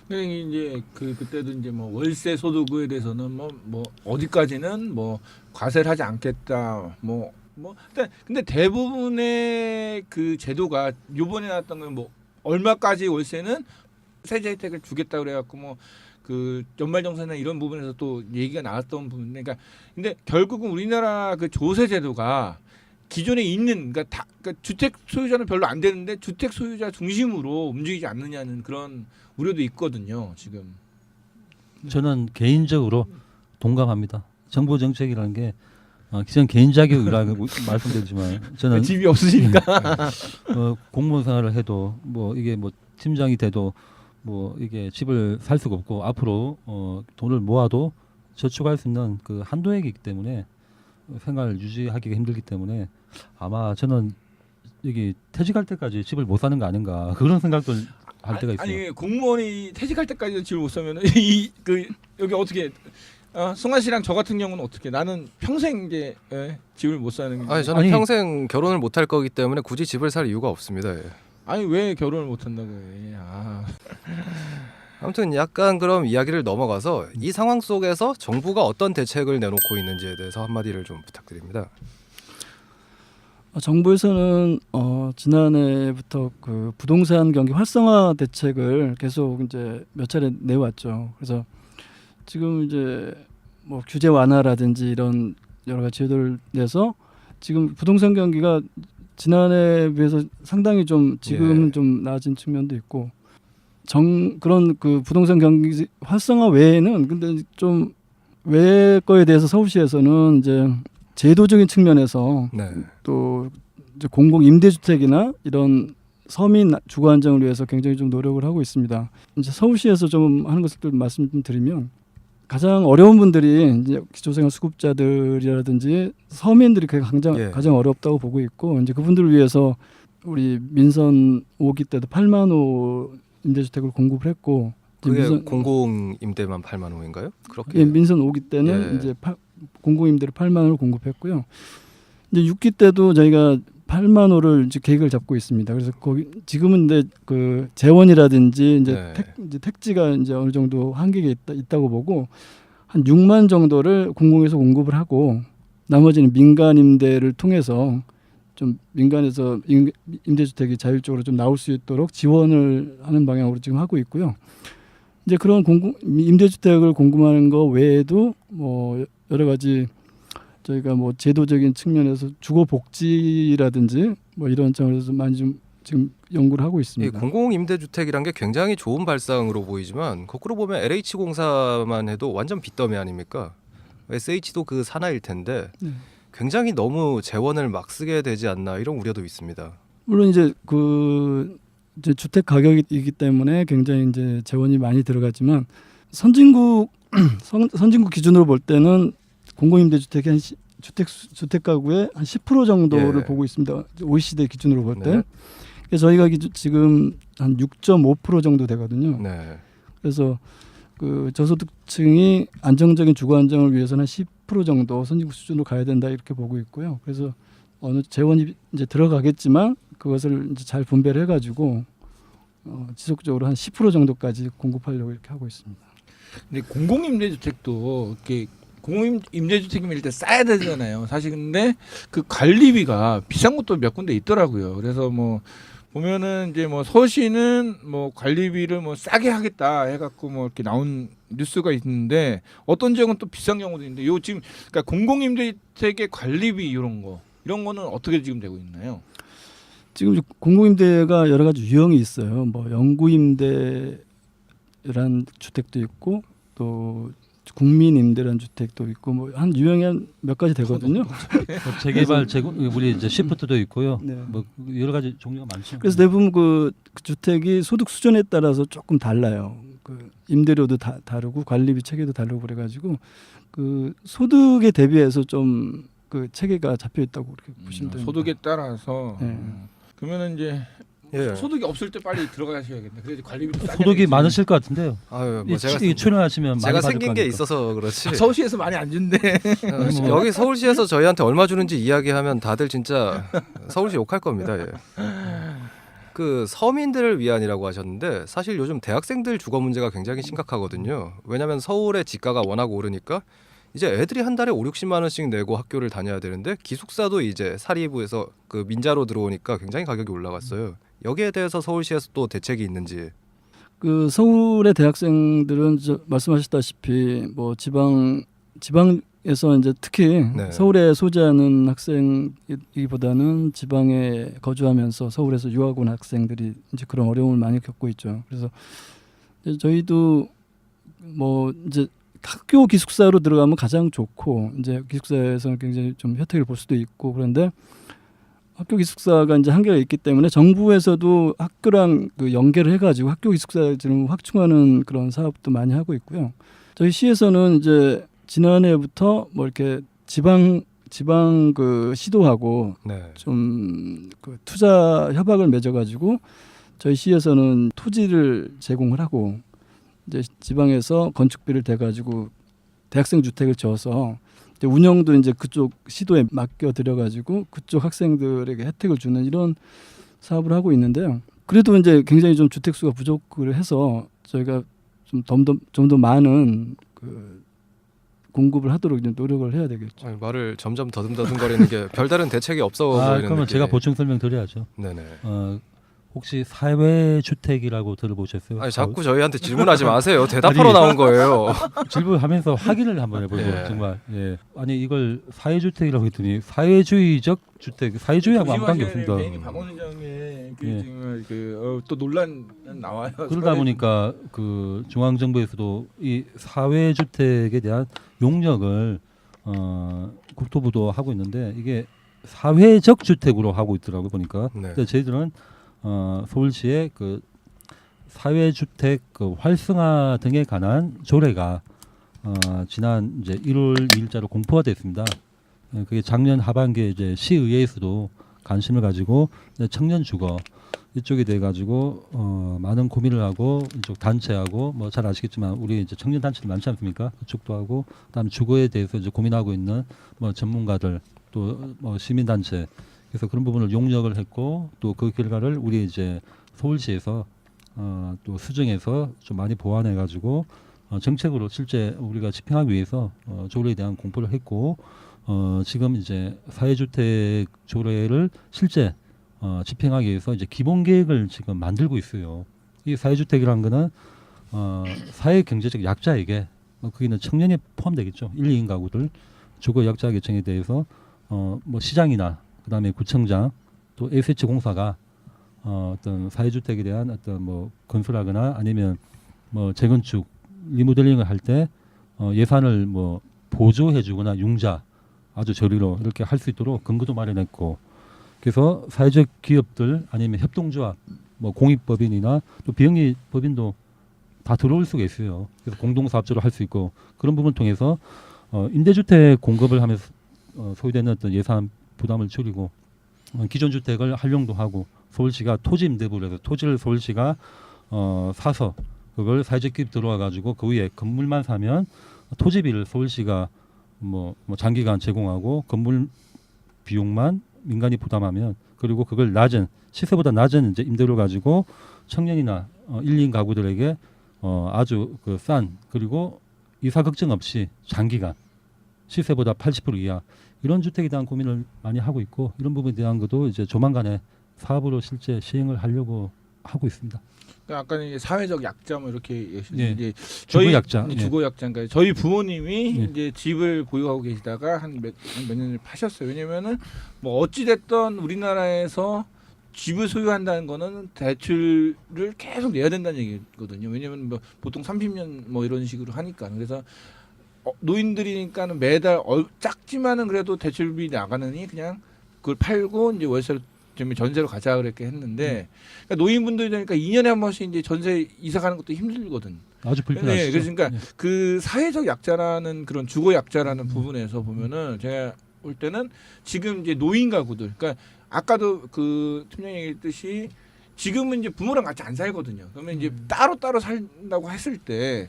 [SPEAKER 2] 그러니까 이제 그때도 이제 뭐 월세 소득에 대해서는 뭐 어디까지는 뭐 과세를 하지 않겠다 근데 대부분의 그 제도가 요번에 나왔던 건 뭐 얼마까지 월세는 세제 혜택을 주겠다 그래갖고 뭐 그 연말정산이나 이런 부분에서 또 얘기가 나왔던 부분인데 그러니까 근데 결국은 우리나라 그 조세 제도가 기존에 있는 그러니까 주택 소유자는 별로 안 되는데 주택 소유자 중심으로 움직이지 않느냐는 그런 우려도 있거든요. 지금
[SPEAKER 4] 저는 개인적으로 동감합니다. 정부 정책이라는 게 기존 개인 자격이라고 말씀드리지만 저는
[SPEAKER 2] 집이 없으시니까
[SPEAKER 4] 공무원 생활을 해도 뭐 이게 뭐 팀장이 돼도 뭐 이게 집을 살 수가 없고 앞으로 돈을 모아도 저축할 수 있는 그 한도액이기 때문에 생활 유지하기가 힘들기 때문에 아마 저는 여기 퇴직할 때까지 집을 못 사는 거 아닌가 그런 생각도 할 때가 있어요.
[SPEAKER 2] 아니 공무원이 퇴직할 때까지 집을 못 사면 여기 어떻게 승환 씨랑 저 같은 경우는 어떻게 나는 평생 이제 집을 못 사는
[SPEAKER 1] 아니 저는
[SPEAKER 4] 아니,
[SPEAKER 1] 평생 결혼을 못 할 거기 때문에 굳이 집을 살 이유가 없습니다. 예.
[SPEAKER 2] 아니 왜 결혼을 못 한다고 해?
[SPEAKER 1] 아무튼 약간 그럼 이야기를 넘어가서 이 상황 속에서 정부가 어떤 대책을 내놓고 있는지에 대해서 한마디를 좀 부탁드립니다.
[SPEAKER 3] 정부에서는 지난해부터 그 부동산 경기 활성화 대책을 계속 이제 몇 차례 내왔죠. 그래서 지금 이제 뭐 규제 완화라든지 이런 여러 가지 제도를 내서 지금 부동산 경기가 지난해에 비해서 상당히 좀 지금은 좀 나아진 측면도 있고 그런 그 부동산 경기 활성화 외에는 근데 좀 외 거에 대해서 서울시에서는 이제 제도적인 측면에서
[SPEAKER 1] 네.
[SPEAKER 3] 또 이제 공공 임대주택이나 이런 서민 주거 안정을 위해서 굉장히 좀 노력을 하고 있습니다. 이제 서울시에서 좀 하는 것을 좀 말씀드리면 가장 어려운 분들이 이제 기초생활 수급자들이라든지 서민들이 가장 어렵다고 보고 있고 이제 그분들을 위해서 우리 민선 5기 때도 8만 호 임대주택을 공급을 했고
[SPEAKER 1] 그게 공공 임대만 8만 호인가요? 그렇게.
[SPEAKER 3] 예, 민선 5기 때는
[SPEAKER 1] 예.
[SPEAKER 3] 이제 공공 임대를 8만 호를 공급했고요. 이제 6기 때도 저희가 8만 호를 이제 계획을 잡고 있습니다. 그래서 거기 지금은 이제 그 재원이라든지 이제,
[SPEAKER 1] 네.
[SPEAKER 3] 택지가 이제 어느 정도 한계가 있다고 보고 한 6만 정도를 공공에서 공급을 하고 나머지는 민간 임대를 통해서 좀 민간에서 임대주택이 자율적으로 좀 나올 수 있도록 지원을 하는 방향으로 지금 하고 있고요. 이제 그런 임대주택을 공급하는 거 외에도 뭐 여러 가지 저희가 뭐 제도적인 측면에서 주거 복지라든지 뭐 이런 점에서 많이 좀 지금 연구를 하고
[SPEAKER 1] 이
[SPEAKER 3] 있습니다.
[SPEAKER 1] 공공 임대주택이란 게 굉장히 좋은 발상으로 보이지만 거꾸로 보면 LH공사만 해도 완전 빚더미 아닙니까? SH도 그 산하일 텐데 굉장히 너무 재원을 막 쓰게 되지 않나 이런 우려도 있습니다.
[SPEAKER 3] 물론 이제 이제 주택 가격이기 때문에 굉장히 이제 재원이 많이 들어가지만 선진국 기준으로 볼 때는 공공임대주택이 한 주택 가구의 한 10% 정도를 보고 있습니다. OECD 기준으로 볼 때.
[SPEAKER 1] 네.
[SPEAKER 3] 그래서 저희가 지금 한 6.5% 정도 되거든요.
[SPEAKER 1] 네.
[SPEAKER 3] 그래서 그 저소득층이 안정적인 주거 안정을 위해서는 한 10% 정도 선진국 수준으로 가야 된다 이렇게 보고 있고요. 그래서 어느 재원이 이제 들어가겠지만 그것을 이제 잘 분배를 해가지고 지속적으로 한 10% 정도까지 공급하려고 이렇게 하고 있습니다.
[SPEAKER 2] 근데 공공임대주택도 이렇게 공공임대주택이면 일단 싸야 되잖아요. 사실 근데 그 관리비가 비싼 것도 몇 군데 있더라고요. 그래서 뭐 보면은 이제 뭐 서울시는 뭐 관리비를 뭐 싸게 하겠다 해갖고 뭐 이렇게 나온 뉴스가 있는데 어떤 지역은 또 비싼 경우도 있는데 요 지금 그러니까 공공임대주택의 관리비 이런 거는 어떻게 지금 되고 있나요?
[SPEAKER 3] 지금 공공임대가 여러 가지 유형이 있어요. 뭐 영구임대란 주택도 있고 또 국민임대란 주택도 있고 뭐 한 유형이 한 몇 가지 되거든요.
[SPEAKER 4] 재개발 우리 이제 시프트도 있고요.
[SPEAKER 3] 네.
[SPEAKER 4] 뭐 여러 가지 종류가 많죠.
[SPEAKER 3] 그래서 대부분 그 주택이 소득 수준에 따라서 조금 달라요. 그 임대료도 다르고 관리비 체계도 다르고 그래가지고 그 소득에 대비해서 좀 그 체계가 잡혀 있다고 그렇게 보시면 됩니다.
[SPEAKER 2] 소득에 따라서
[SPEAKER 3] 네.
[SPEAKER 2] 그러면은 이제
[SPEAKER 1] 예.
[SPEAKER 2] 소득이 없을 때 빨리 들어가셔야겠네. 그래서 관리비도 싸게
[SPEAKER 4] 소득이
[SPEAKER 2] 하겠지.
[SPEAKER 4] 많으실 것 같은데요.
[SPEAKER 1] 아유, 뭐
[SPEAKER 4] 이 출연하시면
[SPEAKER 1] 제가
[SPEAKER 4] 많이 받을
[SPEAKER 1] 생긴
[SPEAKER 4] 거
[SPEAKER 1] 게
[SPEAKER 4] 아닙니까?
[SPEAKER 1] 있어서 그렇지.
[SPEAKER 2] 서울시에서 많이 안 준대.
[SPEAKER 1] 여기 서울시에서 저희한테 얼마 주는지 이야기하면 다들 진짜 서울시 욕할 겁니다. 예. 그 서민들을 위한이라고 하셨는데 사실 요즘 대학생들 주거 문제가 굉장히 심각하거든요. 왜냐하면 서울의 집가가 워낙 오르니까 이제 애들이 한 달에 5-60만 원씩 내고 학교를 다녀야 되는데 기숙사도 이제 사립부에서 그 민자로 들어오니까 굉장히 가격이 올라갔어요. 여기에 대해서 서울시에서 또 대책이 있는지.
[SPEAKER 3] 그 서울의 대학생들은 말씀하셨다시피 뭐 지방에서 이제 특히
[SPEAKER 1] 네.
[SPEAKER 3] 서울에 소재하는 학생이기보다는 지방에 거주하면서 서울에서 유학 온 학생들이 이제 그런 어려움을 많이 겪고 있죠. 그래서 이제 저희도 뭐 이제 학교 기숙사로 들어가면 가장 좋고 이제 기숙사에서는 굉장히 좀 혜택을 볼 수도 있고 그런데 학교 기숙사가 이제 한계가 있기 때문에 정부에서도 학교랑 그 연계를 해가지고 학교 기숙사를 좀 확충하는 그런 사업도 많이 하고 있고요. 저희 시에서는 이제 지난해부터 뭐 이렇게 지방 그 시도하고
[SPEAKER 1] 네.
[SPEAKER 3] 좀 그 투자 협약을 맺어가지고 저희 시에서는 토지를 제공을 하고 이제 지방에서 건축비를 대가지고 대학생 주택을 지어서 이제 운영도 이제 그쪽 시도에 맡겨 드려가지고 그쪽 학생들에게 혜택을 주는 이런 사업을 하고 있는데요. 그래도 이제 굉장히 좀 주택 수가 부족을 해서 저희가 좀 더 많은 그 공급을 하도록 좀 노력을 해야 되겠죠.
[SPEAKER 1] 아니, 말을 점점 더듬더듬거리는 게 별다른 대책이 없어 보이는
[SPEAKER 4] 그러면
[SPEAKER 1] 느낌이.
[SPEAKER 4] 제가 보충 설명드려야죠.
[SPEAKER 1] 네네.
[SPEAKER 4] 혹시 사회주택이라고 들어보셨어요?
[SPEAKER 1] 아니 자꾸 저희한테 질문하지 마세요. 대답하러 나온 거예요.
[SPEAKER 4] 질문하면서 확인을 한번 해보세요.
[SPEAKER 1] 예.
[SPEAKER 4] 정말. 예. 아니 이걸 사회주택이라고 했더니 사회주의적 주택, 사회주의하고 아무 관계 없습니다.
[SPEAKER 2] 괜히 박원 의장의 그
[SPEAKER 4] 예.
[SPEAKER 2] 정말 또 논란 나와요.
[SPEAKER 4] 그러다 보니까 그 중앙 정부에서도 이 사회주택에 대한 용역을 국토부도 하고 있는데 이게 사회적 주택으로 하고 있더라고 보니까.
[SPEAKER 1] 네.
[SPEAKER 4] 근데 저희들은 서울시의 그 사회주택 그 활성화 등에 관한 조례가 지난 이제 1월 2일자로 공포가 됐습니다. 그게 작년 하반기에 이제 시의회에서도 관심을 가지고 청년 주거 이쪽에 대해 가지고 많은 고민을 하고 이쪽 단체하고 뭐 잘 아시겠지만 우리 이제 청년 단체들 많지 않습니까? 그쪽도 하고 그다음에 주거에 대해서 이제 고민하고 있는 뭐 전문가들 또 뭐 시민 단체 그래서 그런 부분을 용역을 했고 또 그 결과를 우리 이제 서울시에서 또 수정해서 좀 많이 보완해 가지고 정책으로 실제 우리가 집행하기 위해서 조례에 대한 공포를 했고 지금 이제 사회주택 조례를 실제 집행하기 위해서 이제 기본 계획을 지금 만들고 있어요. 이 사회주택이라는 거는 사회 경제적 약자에게 거기는 청년이 포함되겠죠. 1, 2인 가구들 주거 약자 계층에 대해서 뭐 시장이나 그다음에 구청장 또 A세치 공사가 어떤 사회주택에 대한 어떤 뭐 건설하거나 아니면 뭐 재건축 리모델링을 할 때 예산을 뭐 보조해주거나 융자 아주 저리로 이렇게 할 수 있도록 근거도 마련했고 그래서 사회적 기업들 아니면 협동조합 뭐 공익법인이나 또 비영리법인도 다 들어올 수가 있어요. 그래서 공동사업자로 할 수 있고 그런 부분을 통해서 임대주택 공급을 하면서 소요되는 어떤 예산 부담을 줄이고 기존 주택을 활용도 하고 서울시가 토지 임대부를 해서 토지를 서울시가 사서 그걸 사회적 기업 들어와 가지고 그 위에 건물만 사면 토지비를 서울시가 뭐 장기간 제공하고 건물 비용만 민간이 부담하면 그리고 그걸 낮은 시세보다 낮은 이제 임대료 가지고 청년이나 1, 2인 가구들에게 아주 그 싼 그리고 이사 걱정 없이 장기간 시세보다 80% 이하 이런 주택에 대한 고민을 많이 하고 있고 이런 부분에 대한 것도 이제 조만간에 사업으로 실제 시행을 하려고 하고 있습니다.
[SPEAKER 2] 그러니까 아까 이제 사회적 약자 뭐 이렇게
[SPEAKER 4] 예.
[SPEAKER 2] 이제
[SPEAKER 4] 주거 약자. 예.
[SPEAKER 2] 주거 약자인가요? 저희 부모님이
[SPEAKER 4] 예.
[SPEAKER 2] 이제 집을 보유하고 계시다가 한 몇 년을 파셨어요. 왜냐면은 뭐 어찌 됐던 우리나라에서 집을 소유한다는 거는 대출을 계속 내야 된다는 얘기거든요. 왜냐면 뭐 보통 30년 뭐 이런 식으로 하니까. 그래서 노인들이니까는 매달 작지만은 그래도 대출비 나가느니 그냥 그걸 팔고 이제 월세로 좀 전세로 가자 그렇게 했는데 그러니까 노인분들이 되니까 2년에 한 번씩 이제 전세 이사 가는 것도 힘들거든.
[SPEAKER 4] 아주 불편하시죠.
[SPEAKER 2] 네, 그러니까
[SPEAKER 4] 예.
[SPEAKER 2] 그 사회적 약자라는 그런 주거 약자라는 부분에서 보면은 제가 볼 때는 지금 이제 노인 가구들, 그러니까 아까도 그 팀장님 얘기했듯이 지금은 이제 부모랑 같이 안 살거든요. 그러면 이제 따로 산다고 했을 때.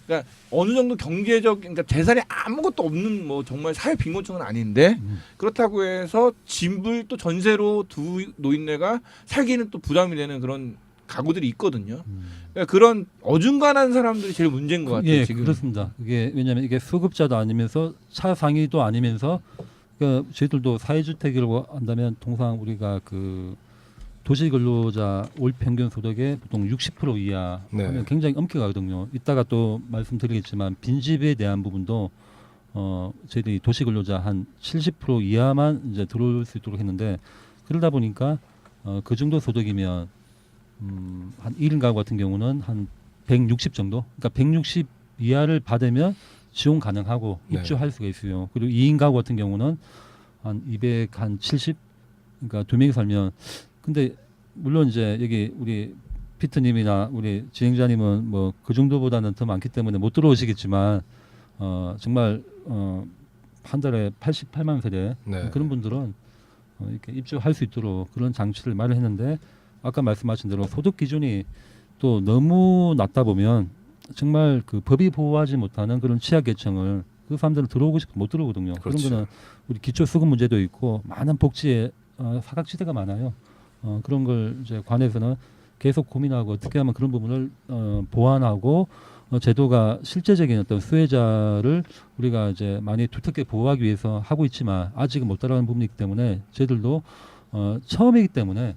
[SPEAKER 2] 그러니까 어느 정도 경제적 그러니까 재산이 아무것도 없는 뭐 정말 사회 빈곤층은 아닌데 그렇다고 해서 집을 또 전세로 두 노인네가 살기는 또 부담이 되는 그런 가구들이 있거든요. 그러니까 그런 어중간한 사람들이 제일 문제인 것 같아요.
[SPEAKER 4] 예,
[SPEAKER 2] 지금.
[SPEAKER 4] 그렇습니다. 이게 왜냐하면 이게 수급자도 아니면서 차상위도 아니면서 그러니까 저희들도 사회주택이라고 한다면 통상 우리가 그 도시근로자 월 평균 소득의 보통 60% 이하
[SPEAKER 1] 네.
[SPEAKER 4] 하면 굉장히 엄격하거든요. 이따가 또 말씀드리겠지만 빈집에 대한 부분도 저희들이 도시근로자 한 70% 이하만 이제 들어올 수 있도록 했는데 그러다 보니까 그 정도 소득이면 한 1인 가구 같은 경우는 한 160 정도, 그러니까 160 이하를 받으면 지원 가능하고
[SPEAKER 1] 네.
[SPEAKER 4] 입주할 수가 있어요. 그리고 2인 가구 같은 경우는 한 270, 그러니까 두 명이 살면 근데 물론 이제 여기 우리 피트님이나 우리 진행자님은 뭐 그 정도보다는 더 많기 때문에 못 들어오시겠지만 정말 한 달에 88만 원 세대
[SPEAKER 1] 네.
[SPEAKER 4] 그런 분들은 이렇게 입주할 수 있도록 그런 장치를 마련했는데 아까 말씀하신 대로 소득 기준이 또 너무 낮다 보면 정말 그 법이 보호하지 못하는 그런 취약계층을 그 사람들은 들어오고 싶어도 못 들어오거든요.
[SPEAKER 1] 그렇죠.
[SPEAKER 4] 그런 거는 우리 기초수급 문제도 있고 많은 복지에 사각지대가 많아요. 그런 걸 이제 관에서는 계속 고민하고 어떻게 하면 그런 부분을 보완하고 제도가 실제적인 어떤 수혜자를 우리가 이제 많이 두텁게 보호하기 위해서 하고 있지만 아직은 못 따라가는 부분이기 때문에 저희들도 처음이기 때문에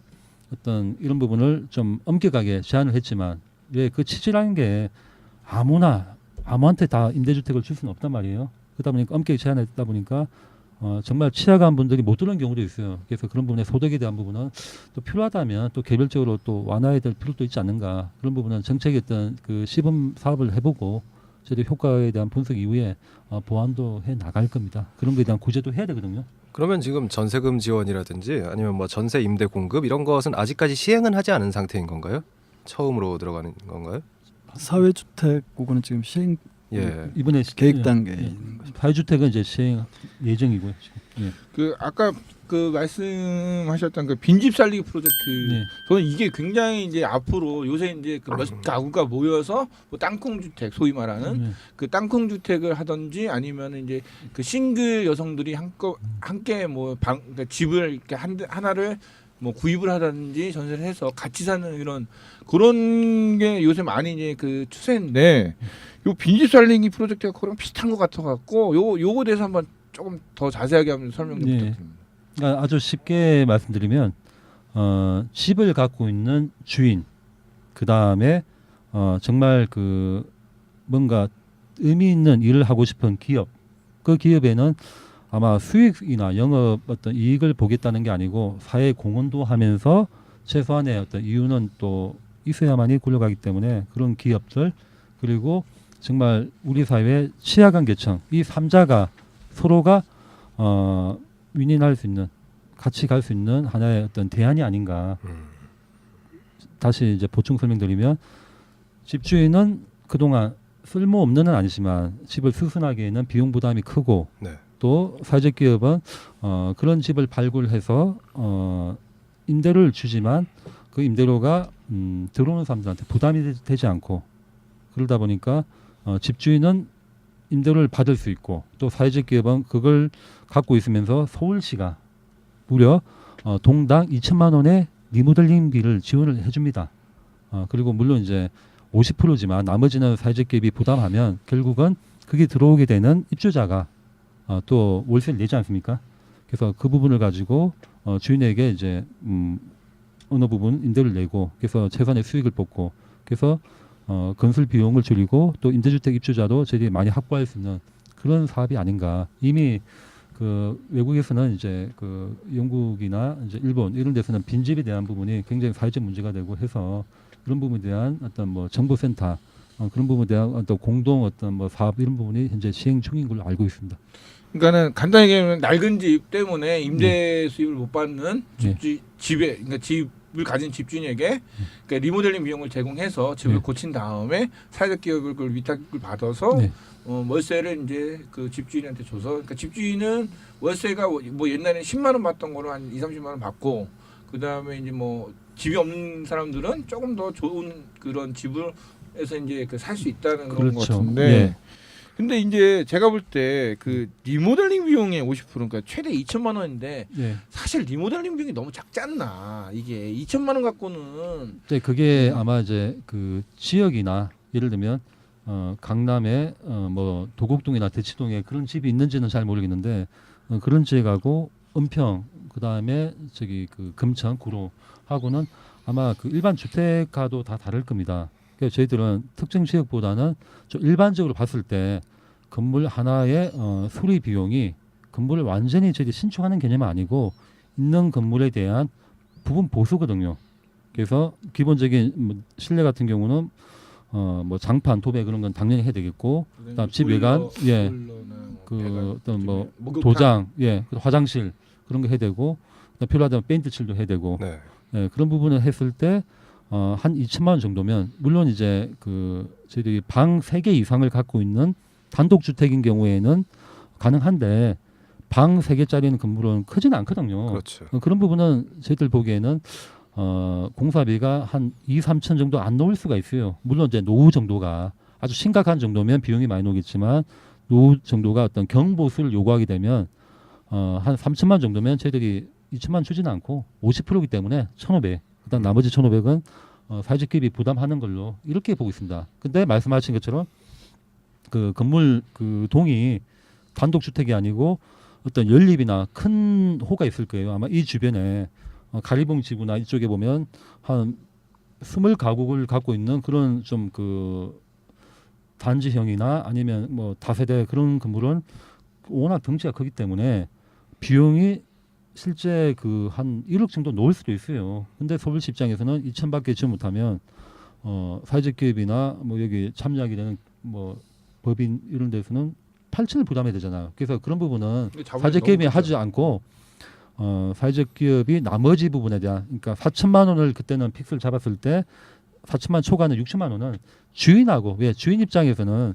[SPEAKER 4] 어떤 이런 부분을 좀 엄격하게 제한을 했지만 왜 그 취지라는 게 아무한테 다 임대주택을 줄 수는 없단 말이에요. 그러다 보니까 엄격히 제한했다 보니까 정말 취약한 분들이 못 들어오는 경우도 있어요. 그래서 그런 부분에 소득에 대한 부분은 또 필요하다면 또 개별적으로 또 완화해야 될 필요도 있지 않는가. 그런 부분은 정책의 어떤 그 시범 사업을 해보고 저희들 효과에 대한 분석 이후에 보완도 해 나갈 겁니다. 그런 거에 대한 구제도 해야 되거든요.
[SPEAKER 1] 그러면 지금 전세금 지원이라든지 아니면 뭐 전세 임대 공급 이런 것은 아직까지 시행은 하지 않은 상태인 건가요? 처음으로 들어가는 건가요?
[SPEAKER 3] 사회주택 부분은 지금 시행
[SPEAKER 1] 예.
[SPEAKER 4] 이번에
[SPEAKER 3] 계획 단계에
[SPEAKER 4] 예.
[SPEAKER 3] 있는 거죠.
[SPEAKER 4] 사회주택은 이제 시행 예정이고요. 지금. 예.
[SPEAKER 2] 그 아까 그 말씀하셨던 그 빈집 살리기 프로젝트
[SPEAKER 4] 예.
[SPEAKER 2] 저는 이게 굉장히 이제 앞으로 요새 이제 그 몇 가구가 모여서 뭐 땅콩 주택 소위 말하는
[SPEAKER 4] 예.
[SPEAKER 2] 그 땅콩 주택을 하든지 아니면 이제 그 싱글 여성들이 함께 뭐 그러니까 집을 이렇게 하나를 뭐 구입을 하든지 전세를 해서 같이 사는 이런 그런 게 요새 많이 이제 그 추세인데 요 빈집 살리기 프로젝트가 그랑 비슷한 것 같아 갖고 요거 대해서 한번 조금 더 자세하게 한번 설명 좀
[SPEAKER 4] 예.
[SPEAKER 2] 부탁드립니다.
[SPEAKER 4] 그러니까 아주 쉽게 말씀드리면 집을 갖고 있는 주인 그 다음에 정말 그 뭔가 의미 있는 일을 하고 싶은 기업 그 기업에는 아마 수익이나 영업 어떤 이익을 보겠다는 게 아니고 사회 공헌도 하면서 최소한의 어떤 이유는 또 있어야만이 굴러가기 때문에 그런 기업들 그리고 정말 우리 사회의 취약한 계층 이 3자가 서로가 윈윈할 수 있는 같이 갈 수 있는 하나의 어떤 대안이 아닌가. 다시 이제 보충 설명드리면 집주인은 그동안 쓸모없는은 아니지만 집을 수선하기에는 비용 부담이 크고
[SPEAKER 1] 네.
[SPEAKER 4] 또 사회적 기업은 그런 집을 발굴해서 임대료를 주지만 그 임대료가 들어오는 사람들한테 부담이 되지 않고 그러다 보니까 집주인은 임대료를 받을 수 있고 또 사회적 기업은 그걸 갖고 있으면서 서울시가 무려 동당 2천만 원의 리모델링비를 지원을 해줍니다. 그리고 물론 이제 50%지만 나머지는 사회적 기업이 부담하면 결국은 그게 들어오게 되는 입주자가 또 월세를 내지 않습니까? 그래서 그 부분을 가지고 주인에게 이제 어느 부분 임대를 내고 그래서 최선의 수익을 뽑고 그래서 건설 비용을 줄이고 또 임대주택 입주자도 저희들이 많이 확보할 수 있는 그런 사업이 아닌가. 이미 그 외국에서는 이제 그 영국이나 이제 일본 이런 데서는 빈집에 대한 부분이 굉장히 사회적 문제가 되고 해서 그런 부분에 대한 어떤 뭐 정보센터 그런 부분에 대한 어떤 공동 어떤 뭐 사업 이런 부분이 현재 시행 중인 걸로 알고 있습니다.
[SPEAKER 2] 그러니까는 간단히 얘기하면 낡은 집 때문에 임대 수입을 못 받는 집에 그러니까 집을 가진 집주인에게 그러니까 리모델링 비용을 제공해서 집을
[SPEAKER 4] 네.
[SPEAKER 2] 고친 다음에 사회적 기업을 그걸 위탁을 받아서
[SPEAKER 4] 네.
[SPEAKER 2] 월세를 이제 그 집주인한테 줘서 그러니까 집주인은 월세가 뭐 옛날에 10만 원 받던 거로 한 2, 30만 원 받고 그다음에 이제 뭐 집이 없는 사람들은 조금 더 좋은 그런 집을 해서 이제 그 살 수 있다는 그런 것
[SPEAKER 4] 그렇죠.
[SPEAKER 2] 같은데.
[SPEAKER 4] 예.
[SPEAKER 2] 근데 이제 제가 볼 때 그 리모델링 비용의 50% 그러니까 최대 2천만 원인데
[SPEAKER 4] 예.
[SPEAKER 2] 사실 리모델링 비용이 너무 작지 않나 이게 2천만 원 갖고는
[SPEAKER 4] 네, 그게 아마 이제 그 지역이나 예를 들면 강남에 뭐 도곡동이나 대치동에 그런 집이 있는지는 잘 모르겠는데 그런 지역하고 은평 그다음에 저기 그 금천 구로 하고는 아마 그 일반 주택가도 다 다를 겁니다. 그래서 저희들은 특정 지역보다는 좀 일반적으로 봤을 때 건물 하나의 수리 비용이 건물을 완전히 저희 신축하는 개념은 아니고 있는 건물에 대한 부분 보수거든요. 그래서 기본적인 뭐 실내 같은 경우는 뭐 장판, 도배 그런 건 당연히 해야 되겠고, 그다음 집 외관, 예, 그 어떤 뭐 도장, 예, 화장실 그런 거 해야 되고, 필요하다면 페인트 칠도 해야 되고,
[SPEAKER 1] 네.
[SPEAKER 4] 예, 그런 부분을 했을 때 한 2천만 원 정도면 물론 이제 그 저희들이 방 3개 이상을 갖고 있는 단독 주택인 경우에는 가능한데 방 3개짜리는 건물은 크지는 않거든요.
[SPEAKER 1] 그렇죠.
[SPEAKER 4] 그런 부분은 저희들 보기에는 공사비가 한 2, 3천 정도 안 나올 수가 있어요. 물론 이제 노후 정도가 아주 심각한 정도면 비용이 많이 나오겠지만 노후 정도가 어떤 경보수를 요구하게 되면 한 3천만 정도면 저희들이 2천만 주지는 않고 50%이기 때문에 1,500. 그다음 나머지 1,500은 사회적 기업이 부담하는 걸로 이렇게 보고 있습니다. 근데 말씀하신 것처럼 그 건물 그 동이 단독 주택이 아니고 어떤 연립이나 큰 호가 있을 거예요. 아마 이 주변에 가리봉 지구나 이쪽에 보면 한 20가구를 갖고 있는 그런 좀 그 단지형이나 아니면 뭐 다세대 그런 건물은 워낙 덩치가 크기 때문에 비용이 실제 그 한 1억 정도 넣을 수도 있어요. 근데 서울시 입장에서는 2천밖에 지 못하면 사회적 기업이나 뭐 여기 참여하게 되는 뭐 법인 이런 데서는 8천을 부담해야 되잖아요. 그래서 그런 부분은 사회적 기업이 하지 않고 사회적 기업이 나머지 부분에 대한 그러니까 4천만 원을 그때는 픽스를 잡았을 때 4천만 초과는 6천만 원은 주인하고 왜 주인 입장에서는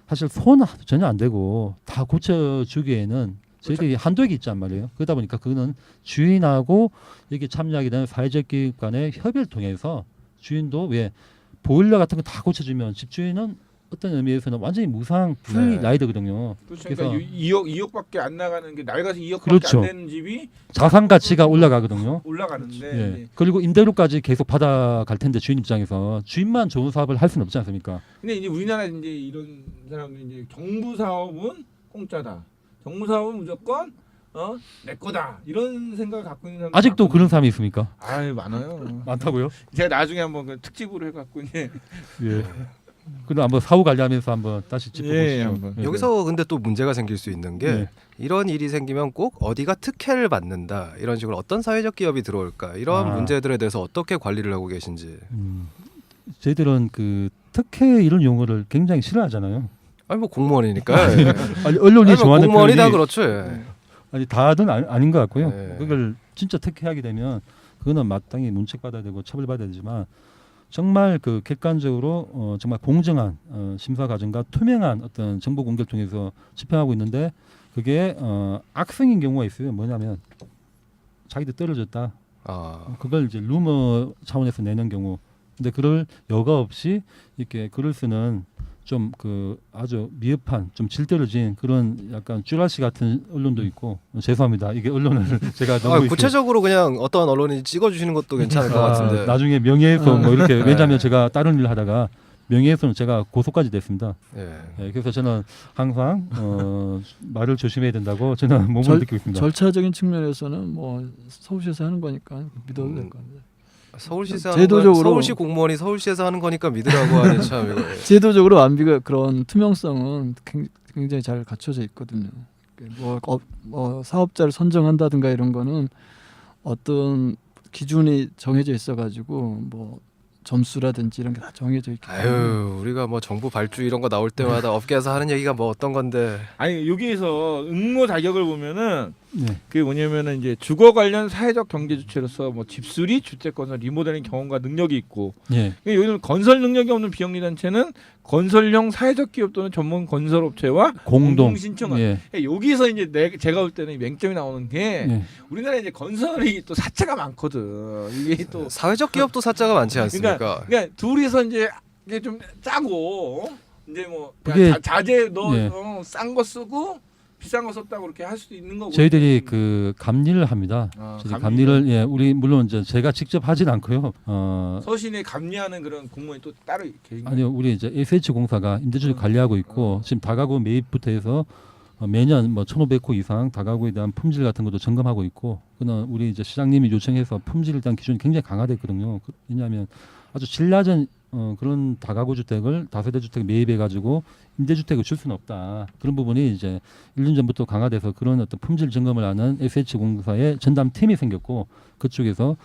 [SPEAKER 4] 사실 손 전혀 안 되고 다 고쳐주기에는 저희들이 한도액이 있단 말이에요. 그러다 보니까 그거는 주인하고 여기 참여하게 되는 사회적 기업 간의 협의를 통해서 주인도 왜 보일러 같은 거 다 고쳐주면 집주인은 어떤 의미에서는 완전히 무상 풀이
[SPEAKER 1] 네.
[SPEAKER 4] 나야 되거든요.
[SPEAKER 2] 그렇죠.
[SPEAKER 4] 그래서
[SPEAKER 2] 그러니까 2억밖에 안 나가는 게 낡아서 2억밖에
[SPEAKER 4] 그렇죠.
[SPEAKER 2] 안 되는 집이
[SPEAKER 4] 자산 가치가 올라가거든요.
[SPEAKER 2] 올라가는데
[SPEAKER 4] 예. 그리고 임대료까지 계속 받아갈 텐데 주인 입장에서 주인만 좋은 사업을 할 수는 없지 않습니까?
[SPEAKER 2] 근데 이제 우리나라 이제 이런 사람들이 이제 정부 사업은 공짜다. 정부 사업은 무조건 내 거다. 이런 생각을 갖고 있는 사람들
[SPEAKER 4] 아직도 그런 사람이 있습니까?
[SPEAKER 2] 아유 많아요.
[SPEAKER 4] 많다고요?
[SPEAKER 2] 제가 나중에 한번 그 특집으로 해갖고 이제
[SPEAKER 4] 예. 그럼 한번 사후 관리하면서 한번 다시 짚어보시죠.
[SPEAKER 2] 예, 한번.
[SPEAKER 4] 예.
[SPEAKER 1] 여기서 근데 또 문제가 생길 수 있는 게
[SPEAKER 4] 네.
[SPEAKER 1] 이런 일이 생기면 꼭 어디가 특혜를 받는다 이런 식으로 어떤 사회적 기업이 들어올까 이런 문제들에 대해서 어떻게 관리를 하고 계신지.
[SPEAKER 4] 저희들은 그 특혜 이런 용어를 굉장히 싫어하잖아요.
[SPEAKER 1] 아니 뭐 공무원이니까.
[SPEAKER 4] 아니, 언론이
[SPEAKER 1] 아니, 뭐
[SPEAKER 4] 좋아하는
[SPEAKER 1] 공무원이 다
[SPEAKER 4] 표현이
[SPEAKER 1] 그렇죠. 예.
[SPEAKER 4] 아니 다는 아닌 것 같고요.
[SPEAKER 1] 네.
[SPEAKER 4] 그걸 진짜 특혜하게 되면 그거는 마땅히 문책받아야 되고 처벌받아야 되지만 정말 그 객관적으로 정말 공정한 심사 과정과 투명한 어떤 정보 공개를 통해서 집행하고 있는데 그게 악성인 경우가 있어요. 뭐냐면 자기들 떨어졌다.
[SPEAKER 1] 아,
[SPEAKER 4] 그걸 이제 루머 차원에서 내는 경우 근데 그럴 여과 없이 이렇게 글을 쓰는 좀 그 아주 미흡한 좀 질대를 지닌 그런 약간 쭈라시 같은 언론도 있고 죄송합니다. 이게 언론을 제가 너무 이렇게
[SPEAKER 1] 구체적으로 그냥 어떤 언론인지 찍어주시는 것도 괜찮을 것 같은데.
[SPEAKER 4] 나중에 명예훼손 뭐 이렇게 왜냐하면 제가 다른 일을 하다가 명예훼손 제가 고소까지 됐습니다.
[SPEAKER 1] 예.
[SPEAKER 4] 예, 그래서 저는 항상 말을 조심해야 된다고 저는 몸을 느끼고 있습니다.
[SPEAKER 3] 절차적인 측면에서는 뭐 서울시에서 하는 거니까 믿어도 될 것 같아요.
[SPEAKER 1] 서울시에서
[SPEAKER 3] 제도적으로-
[SPEAKER 1] 서울시 공무원이 서울시에서 하는 거니까 믿으라고 하니 참 이거.
[SPEAKER 3] 제도적으로 완비가 그런 투명성은 굉장히 잘 갖춰져 있거든요. 뭐 사업자를 선정한다든가 이런 거는 어떤 기준이 정해져 있어가지고 뭐 점수라든지 이런 게 다 정해져 있기 때문에
[SPEAKER 1] 아유, 우리가 뭐 정부 발주 이런 거 나올 때마다 업계에서 하는 얘기가 뭐 어떤 건데.
[SPEAKER 2] 아니 여기에서 응모 자격을 보면은
[SPEAKER 4] 네.
[SPEAKER 2] 그게 뭐냐면은 이제 주거 관련 사회적 경제 주체로서 뭐 집수리, 주택 건설, 리모델링 경험과 능력이 있고
[SPEAKER 4] 예.
[SPEAKER 2] 여기는 건설 능력이 없는 비영리 단체는 건설형 사회적 기업 또는 전문 건설업체와
[SPEAKER 4] 공동
[SPEAKER 2] 신청한
[SPEAKER 4] 예.
[SPEAKER 2] 여기서 이제 제가 볼 때는 맹점이 나오는 게
[SPEAKER 4] 예.
[SPEAKER 2] 우리나라에 이제 건설이 또 사채가 많거든. 이게 또
[SPEAKER 1] 사회적 기업도 사자가 많지 않습니까?
[SPEAKER 2] 그러니까 둘이서 이제 이게 좀 짜고 이제 뭐
[SPEAKER 4] 그게-
[SPEAKER 2] 자재 너
[SPEAKER 4] 예.
[SPEAKER 2] 싼 거 쓰고 비싼 거 썼다고 그렇게 할 수도 있는 거고.
[SPEAKER 4] 저희들이 그 감리를 합니다.
[SPEAKER 2] 아,
[SPEAKER 4] 저희들이 감리를 예, 우리 물론 이제 제가 직접 하진 않고요.
[SPEAKER 2] 서신에 감리하는 그런 공무원이 또 따로 계신
[SPEAKER 4] 아니요, 우리 이제 SH 공사가 임대주를 관리하고 있고 지금 다가구 매입부터 해서 매년 뭐 1,500호 이상 다가구에 대한 품질 같은 것도 점검하고 있고, 그는 우리 이제 시장님이 요청해서 품질에 대한 기준이 굉장히 강화됐거든요. 왜냐하면 아주 질 낮은 그런 다가구 주택을 다세대 주택 매입해 가지고 임대주택을 줄 수는 없다. 그런 부분이 이제 1년 전부터 강화돼서 그런 어떤 품질 점검을 하는 SH 공사의 전담 팀이 생겼고, 그쪽에서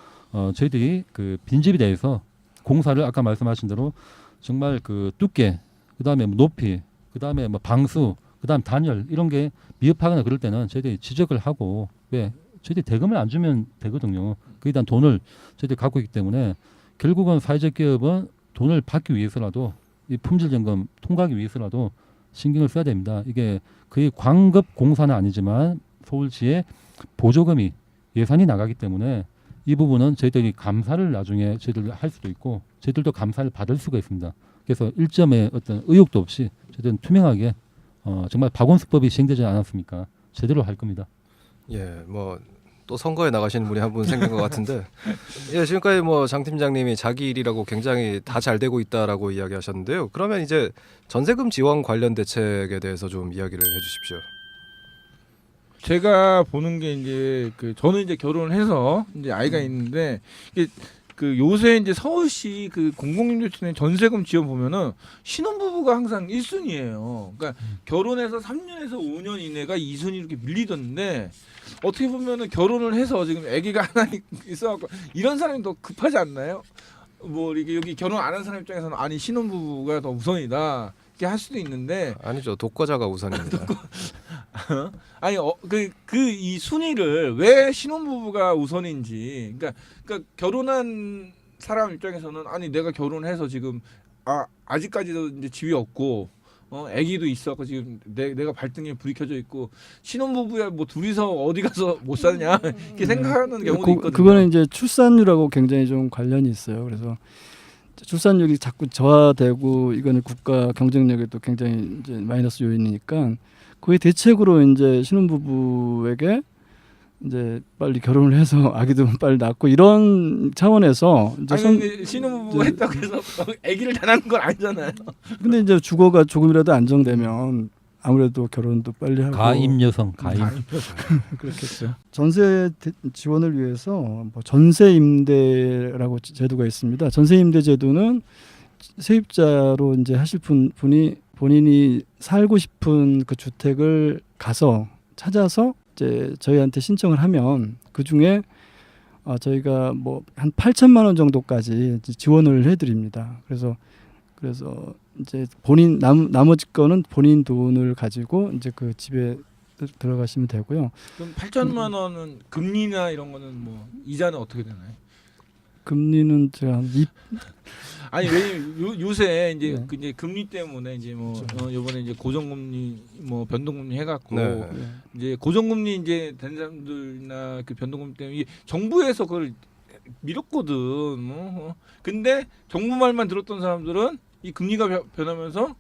[SPEAKER 4] 저희들이 그 빈집에 대해서 공사를 아까 말씀하신 대로 정말 그 두께, 그다음에 뭐 높이, 그다음에 뭐 방수, 그다음 단열 이런 게 미흡하거나 그럴 때는 저희들이 지적을 하고, 왜 저희들이 대금을 안 주면 되거든요. 그에 대한 돈을 저희들이 갖고 있기 때문에 결국은 사회적 기업은 돈을 받기 위해서라도 이 품질 점검 통과하기 위해서라도 신경을 써야 됩니다. 이게 거의 광급 공사는 아니지만 서울시에 보조금이 예산이 나가기 때문에 이 부분은 저희들이 감사를 나중에 저희들 할 수도 있고 저희들도 감사를 받을 수가 있습니다. 그래서 일점의 어떤 의혹도 없이 저희들은 투명하게 정말 박원수법이 시행되지 않았습니까? 제대로 할 겁니다.
[SPEAKER 1] 예, 뭐 또 선거에 나가시는 분이 한 분 생긴 것 같은데, 예, 지금까지 뭐 장 팀장님이 자기 일이라고 굉장히 다 잘 되고 있다라고 이야기하셨는데요. 그러면 이제 전세금 지원 관련 대책에 대해서 좀 이야기를 해주십시오.
[SPEAKER 2] 제가 보는 게 이제 그 저는 이제 결혼을 해서 이제 아이가 있는데 이게 그 요새 이제 서울시 그 공공임대주택 전세금 지원 보면은 신혼부부가 항상 1순위예요. 그러니까 결혼해서 3년에서 5년 이내가 2순위 이렇게 밀리던데 어떻게 보면은 결혼을 해서 지금 아기가 하나 있어갖고 이런 사람이 더 급하지 않나요? 뭐 이게 여기 결혼 안 한 사람 입장에서는 아니 신혼부부가 더 우선이다 이렇게 할 수도 있는데
[SPEAKER 1] 아니죠, 독거자가 우선입니다.
[SPEAKER 2] 아니 이 순위를 왜 신혼부부가 우선인지 그러니까 결혼한 사람 입장에서는 아니 내가 결혼해서 지금 아직까지도 이제 집이 없고 아기도 있었고 지금 내가 발등에 불이 켜져 있고 신혼부부야 뭐 둘이서 어디 가서 못 사냐 이렇게 생각하는 경우도 있거든요.
[SPEAKER 3] 그거는 이제 출산율하고 굉장히 좀 관련이 있어요. 그래서 출산율이 자꾸 저하되고 이거는 국가 경쟁력에도 굉장히 이제 마이너스 요인이니까 그의 대책으로 이제 신혼부부에게 이제 빨리 결혼을 해서 아기도 빨리 낳고 이런 차원에서 이제
[SPEAKER 2] 아니 신혼부부가
[SPEAKER 3] 이제-
[SPEAKER 2] 했다고 해서 아기를 다 낳는 건 아니잖아요.
[SPEAKER 3] 근데 이제 주거가 조금이라도 안정되면 아무래도 결혼도 빨리 하고
[SPEAKER 4] 가임 여성, 가임.
[SPEAKER 3] 그렇겠죠. 전세 지원을 위해서 뭐 전세 임대라고 제도가 있습니다. 전세 임대 제도는 세입자로 이제 하실 분이 본인이 살고 싶은 그 주택을 가서 찾아서 이제 저희한테 신청을 하면 그 중에 저희가 뭐 한 8천만 원 정도까지 지원을 해드립니다. 그래서 이제 본인 나머지 거는 본인 돈을 가지고 이제 그 집에 들어가시면 되고요.
[SPEAKER 2] 그럼 8천만 원은 금리나 이런 거는 뭐 이자는 어떻게 되나요?
[SPEAKER 3] 금리는 제가 한
[SPEAKER 2] 아니 왜냐면 요새 이제
[SPEAKER 3] 네.
[SPEAKER 2] 이제 금리 때문에 이제 뭐 이번에 이제 고정금리 뭐 변동금리 해갖고
[SPEAKER 1] 네.
[SPEAKER 2] 이제 고정금리 이제 된 사람들이나 그 변동금리 때문에 이게 정부에서 그걸 밀었거든. 근데 정부 말만 들었던 사람들은 이 금리가 변하면서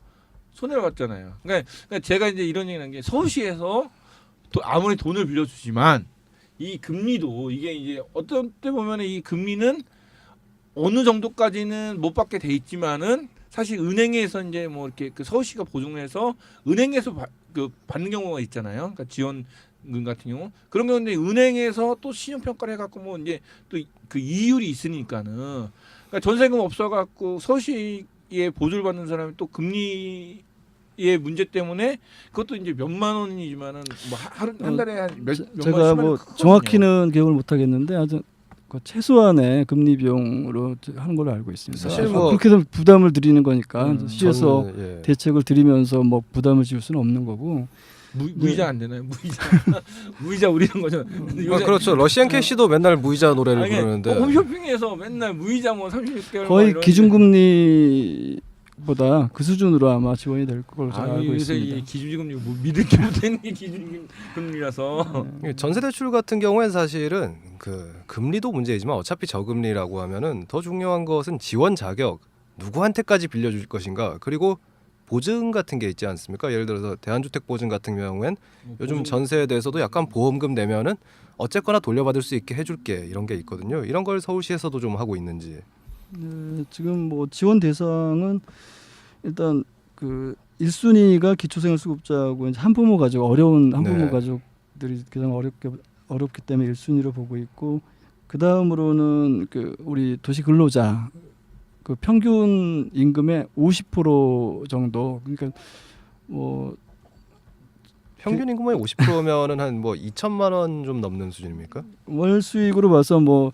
[SPEAKER 2] 손해를 봤잖아요. 그러니까 제가 이제 이런 얘기하는 게 서울시에서 아무리 돈을 빌려주지만 이 금리도 이게 이제 어떤 때 보면 이 금리는 어느 정도까지는 못 받게 돼 있지만은 사실 은행에서 이제 뭐 이렇게 그 서울시가 보증해서 은행에서 받는 경우가 있잖아요. 그러니까 지원금 같은 경우 그런 경우인데 은행에서 또 신용 평가를 해갖고 뭐 이제 또 그 이율이 있으니까는 그러니까 전세금 없어갖고 서울시에 보조를 받는 사람이 또 금리의 문제 때문에 그것도 이제 몇만 원이지만은 뭐 한 달에 한몇
[SPEAKER 3] 제가 뭐 정확히는 기억을 못 하겠는데 아주 그 최소한의 금리 비용으로 하는 걸로 알고 있습니다.
[SPEAKER 1] 사실 뭐
[SPEAKER 3] 그렇게 해서 부담을 드리는 거니까 시에서
[SPEAKER 1] 저는, 예.
[SPEAKER 3] 대책을 드리면서 뭐 부담을 지울 수는 없는 거고.
[SPEAKER 2] 무이자 안 되나요? 무이자 무이자 우리는 거죠.
[SPEAKER 1] 그렇죠. 러시안 캐시도 맨날 무이자 노래를 부르는데
[SPEAKER 2] 홈쇼핑에서 맨날 무이자 뭐 36개월
[SPEAKER 3] 거의 기준금리보다 그 수준으로 아마 지원이 될 걸로 제가 알고
[SPEAKER 2] 요새
[SPEAKER 3] 있습니다.
[SPEAKER 2] 이 기준금리 뭐 믿을 게 못된 게 기준금리라서
[SPEAKER 1] 전세대출 같은 경우엔 사실은 그 금리도 문제이지만 어차피 저금리라고 하면은 더 중요한 것은 지원 자격 누구한테까지 빌려줄 것인가 그리고 보증 같은 게 있지 않습니까? 예를 들어서 대한주택 보증 같은 경우엔 요즘 전세에 대해서도 약간 보험금 내면은 어쨌거나 돌려받을 수 있게 해줄게 이런 게 있거든요. 이런 걸 서울시에서도 좀 하고 있는지.
[SPEAKER 3] 지금 뭐 지원 대상은 일단 그 1순위가 기초생활수급자고 이제 한부모 가족 어려운 한부모
[SPEAKER 1] 네.
[SPEAKER 3] 가족들이 가장 어렵기 때문에 1순위로 보고 있고 그 다음으로는 그 우리 도시 근로자 그 평균 임금의 50% 정도 그러니까 뭐
[SPEAKER 1] 평균 임금의 50%면은 한 뭐 2천만 원 좀 넘는 수준입니까?
[SPEAKER 3] 월 수익으로 봐서 뭐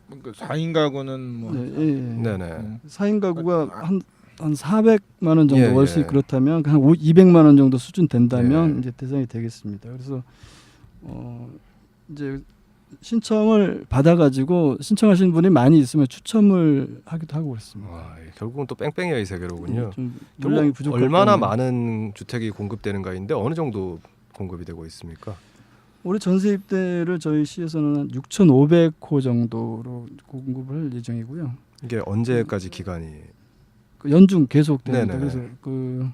[SPEAKER 2] 4인 가구는 뭐
[SPEAKER 1] 네네.
[SPEAKER 3] 4인 가구가 한 400만 원 정도
[SPEAKER 1] 예,
[SPEAKER 3] 월
[SPEAKER 1] 예.
[SPEAKER 3] 수익 그렇다면 한 200만 원 정도 수준 된다면
[SPEAKER 1] 예.
[SPEAKER 3] 이제 대상이 되겠습니다. 그래서 이제 신청을 받아가지고 신청하시는 분이 많이 있으면 추첨을 하기도 하고 그렇습니다.
[SPEAKER 1] 와, 결국은 또 뺑뺑이의 세계로군요.
[SPEAKER 3] 좀 물량이
[SPEAKER 1] 결국
[SPEAKER 3] 부족하기
[SPEAKER 1] 얼마나
[SPEAKER 3] 때문에.
[SPEAKER 1] 많은 주택이 공급되는가인데 어느 정도 공급이 되고 있습니까?
[SPEAKER 3] 올해 전세 입대를 저희 시에서는 한 6,500호 정도로 공급을 할 예정이고요.
[SPEAKER 1] 이게 언제까지 기간이?
[SPEAKER 3] 그 연중 계속 됩니다.
[SPEAKER 1] 네네.
[SPEAKER 3] 그래서 그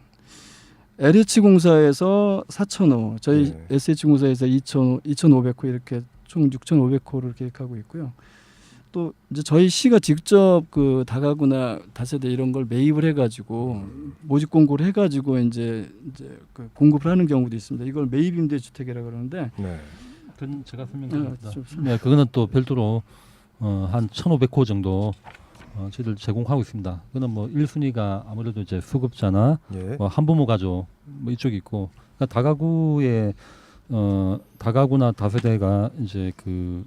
[SPEAKER 3] LH공사에서 4,000호, 저희
[SPEAKER 1] 네.
[SPEAKER 3] SH공사에서 2,500호 이렇게 총 6,500호를 계획하고 있고요. 또 이제 저희 시가 직접 그 다가구나 다세대 이런 걸 매입을 해가지고 모집 공고를 해가지고 이제 그 공급을 하는 경우도 있습니다. 이걸 매입 임대 주택이라 그러는데
[SPEAKER 1] 네.
[SPEAKER 4] 그건 제가 설명드립니다.
[SPEAKER 3] 좀
[SPEAKER 4] 네, 그거는 또 별도로 한 1,500호 정도 저희들 제공하고 있습니다. 그거는 뭐 1순위가 아무래도 이제 수급자나
[SPEAKER 1] 예.
[SPEAKER 4] 뭐 한부모 가족 뭐 이쪽이 있고 그러니까 다가구에 다가구나 다세대가 이제 그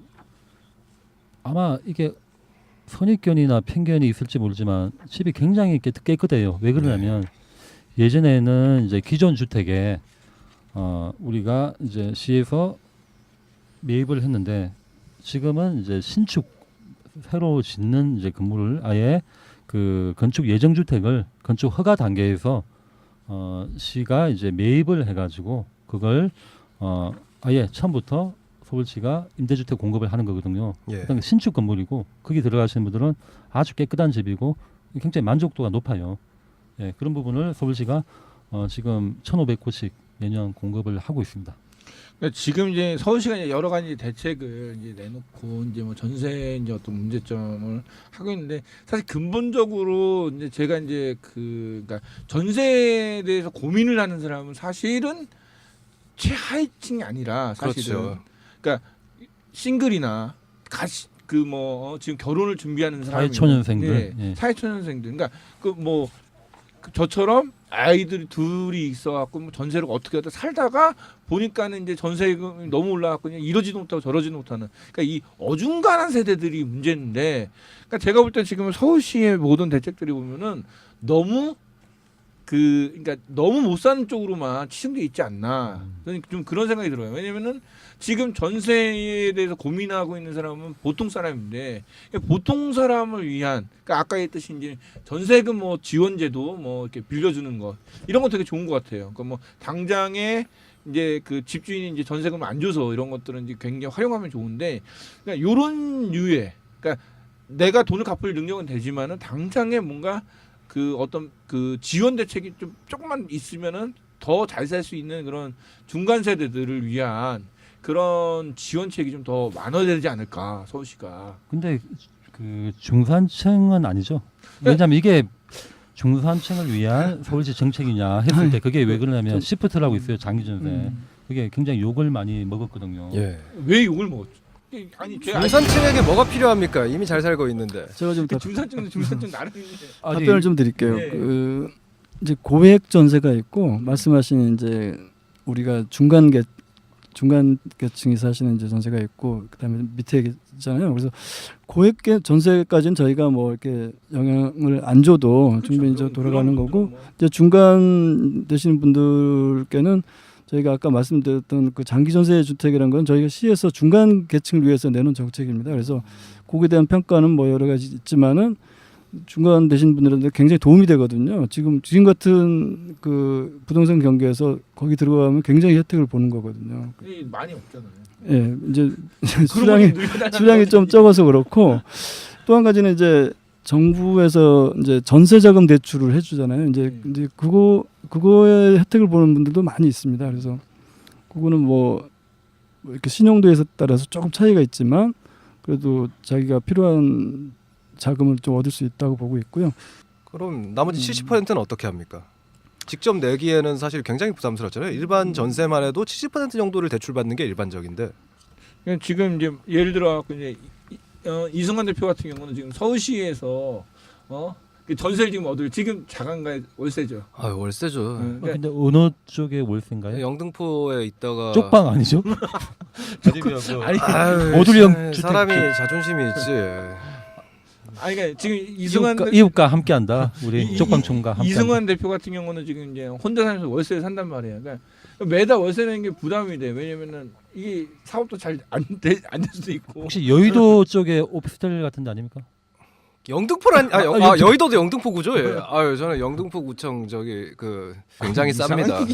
[SPEAKER 4] 아마 이게 선입견이나 편견이 있을지 모르지만 집이 굉장히 깨끗해요. 왜 그러냐면 예전에는 이제 기존 주택에 우리가 이제 시에서 매입을 했는데 지금은 이제 신축 새로 짓는 이제 건물을 아예 그 건축 예정 주택을 건축 허가 단계에서 시가 이제 매입을 해가지고 그걸 아예 처음부터 서울시가 임대주택 공급을 하는 거거든요.
[SPEAKER 1] 예.
[SPEAKER 4] 그러니까 신축 건물이고 거기 들어가시는 분들은 아주 깨끗한 집이고 굉장히 만족도가 높아요. 예, 그런 부분을 서울시가 지금 1,500호씩 매년 공급을 하고 있습니다.
[SPEAKER 2] 그러니까 지금 이제 서울시가 이제 여러 가지 대책을 이제 내놓고 이제 뭐 전세 이제 어떤 문제점을 하고 있는데 사실 근본적으로 이제 제가 이제 그러니까 전세에 대해서 고민을 하는 사람은 사실은 최하위층이 아니라 사실은
[SPEAKER 1] 그렇죠.
[SPEAKER 2] 그러니까 싱글이나 그 뭐 지금 결혼을 준비하는 사람
[SPEAKER 4] 사회초년생들. 예.
[SPEAKER 2] 사회초년생들 그러니까 그 뭐 저처럼 아이들이 둘이 있어갖고 뭐 전세를 어떻게 하다 살다가 보니까는 이제 전세금이 너무 올라갖고 그냥 이러지도 못하고 저러지도 못하는 그러니까 이 어중간한 세대들이 문제인데 그러니까 제가 볼 때 지금 서울시의 모든 대책들이 보면은 너무 그러니까 너무 못 사는 쪽으로만 치중돼 있지 않나 저는 좀 그런 생각이 들어요. 왜냐면은 지금 전세에 대해서 고민하고 있는 사람은 보통 사람인데 보통 사람을 위한 그러니까 아까 했듯이 이제 전세금 뭐 지원제도 뭐 이렇게 빌려주는 거 이런 거 되게 좋은 것 같아요. 그러니까 뭐 당장에 이제 그 집주인이 이제 전세금을 안 줘서 이런 것들은 이제 굉장히 활용하면 좋은데, 그러니까 요런 류의, 그러니까 내가 돈을 갚을 능력은 되지만은 당장에 뭔가 그 어떤 그 지원 대책이 좀 조금만 있으면은 더 잘 살 수 있는 그런 중간 세대들을 위한 그런 지원책이 좀 더 많아야 되지 않을까, 서울시가.
[SPEAKER 4] 근데 그 중산층은 아니죠. 왜냐하면 이게 중산층을 위한 서울시 정책이냐 했을 때 그게 왜 그러냐면 시프트라고 있어요. 장기 전세. 그게 굉장히 욕을 많이 먹었거든요.
[SPEAKER 1] 예.
[SPEAKER 2] 왜 욕을 먹었죠? 아니 제가
[SPEAKER 1] 중산층에게 뭐가 필요합니까? 이미 잘 살고 있는데.
[SPEAKER 3] 제가 좀
[SPEAKER 2] 중산층 나름인데.
[SPEAKER 3] 답변을 좀 드릴게요.
[SPEAKER 2] 네.
[SPEAKER 3] 그 이제 고액 전세가 있고 말씀하신 이제 우리가 중간계층이 사시는 이제 전세가 있고 그다음에 밑에 있잖아요. 그래서 고액 전세까지는 저희가 뭐 이렇게 영향을 안 줘도 충분히 이제 돌아가는 거고 이제 중간 되시는 분들께는 저희가 아까 말씀드렸던 그 장기 전세 주택이라는 건 저희가 시에서 중간 계층을 위해서 내놓은 정책입니다. 그래서 거기에 대한 평가는 뭐 여러 가지 있지만은 중간 되신 분들한테 굉장히 도움이 되거든요. 지금 같은 그 부동산 경기에서 거기 들어가면 굉장히 혜택을 보는 거거든요.
[SPEAKER 2] 많이 없잖아요.
[SPEAKER 3] 예, 이제 수량이 좀 적어서 그렇고 또 한 가지는 이제 정부에서 이제 전세자금 대출을 해주잖아요. 이제 그거에 혜택을 보는 분들도 많이 있습니다. 그래서 그거는 뭐 이렇게 신용도에 따라서 조금 차이가 있지만 그래도 자기가 필요한 자금을 좀 얻을 수 있다고 보고 있고요.
[SPEAKER 1] 그럼 나머지 70%는 어떻게 합니까? 직접 내기에는 사실 굉장히 부담스럽잖아요. 일반 전세만 해도 70% 정도를 대출받는 게 일반적인데.
[SPEAKER 2] 그러니까 지금 이제 예를 들어 이제 이승환 대표 같은 경우는 지금 서울시에서 그 전세를 지금 얻을 지금 자간가에 월세죠.
[SPEAKER 1] 아, 월세죠.
[SPEAKER 2] 그러니까
[SPEAKER 4] 근데 어느 쪽에 월세인가요?
[SPEAKER 1] 영등포에 있다가
[SPEAKER 4] 쪽방 아니죠?
[SPEAKER 2] 아니,
[SPEAKER 4] 모듈형
[SPEAKER 1] 사람이 자존심이 있지.
[SPEAKER 2] 아니 그러니까 지금 이승환
[SPEAKER 4] 이웃과 함께한다. 우리 쪽방 총과 함께.
[SPEAKER 2] 이승환 대표 같은 경우는 지금 이제 혼자 살면서 월세를 산단 말이에요. 그러니까 매달 월세 내는 게 부담이 돼. 왜냐면은 이게 사업도 잘 안 될 수도 있고.
[SPEAKER 4] 혹시 여의도 쪽에 오피스텔 같은 데 아닙니까?
[SPEAKER 1] 영등포란 여의도도 영등포구죠. 예. 아유 저는 영등포구청 저기 그 굉장히 쌉니다.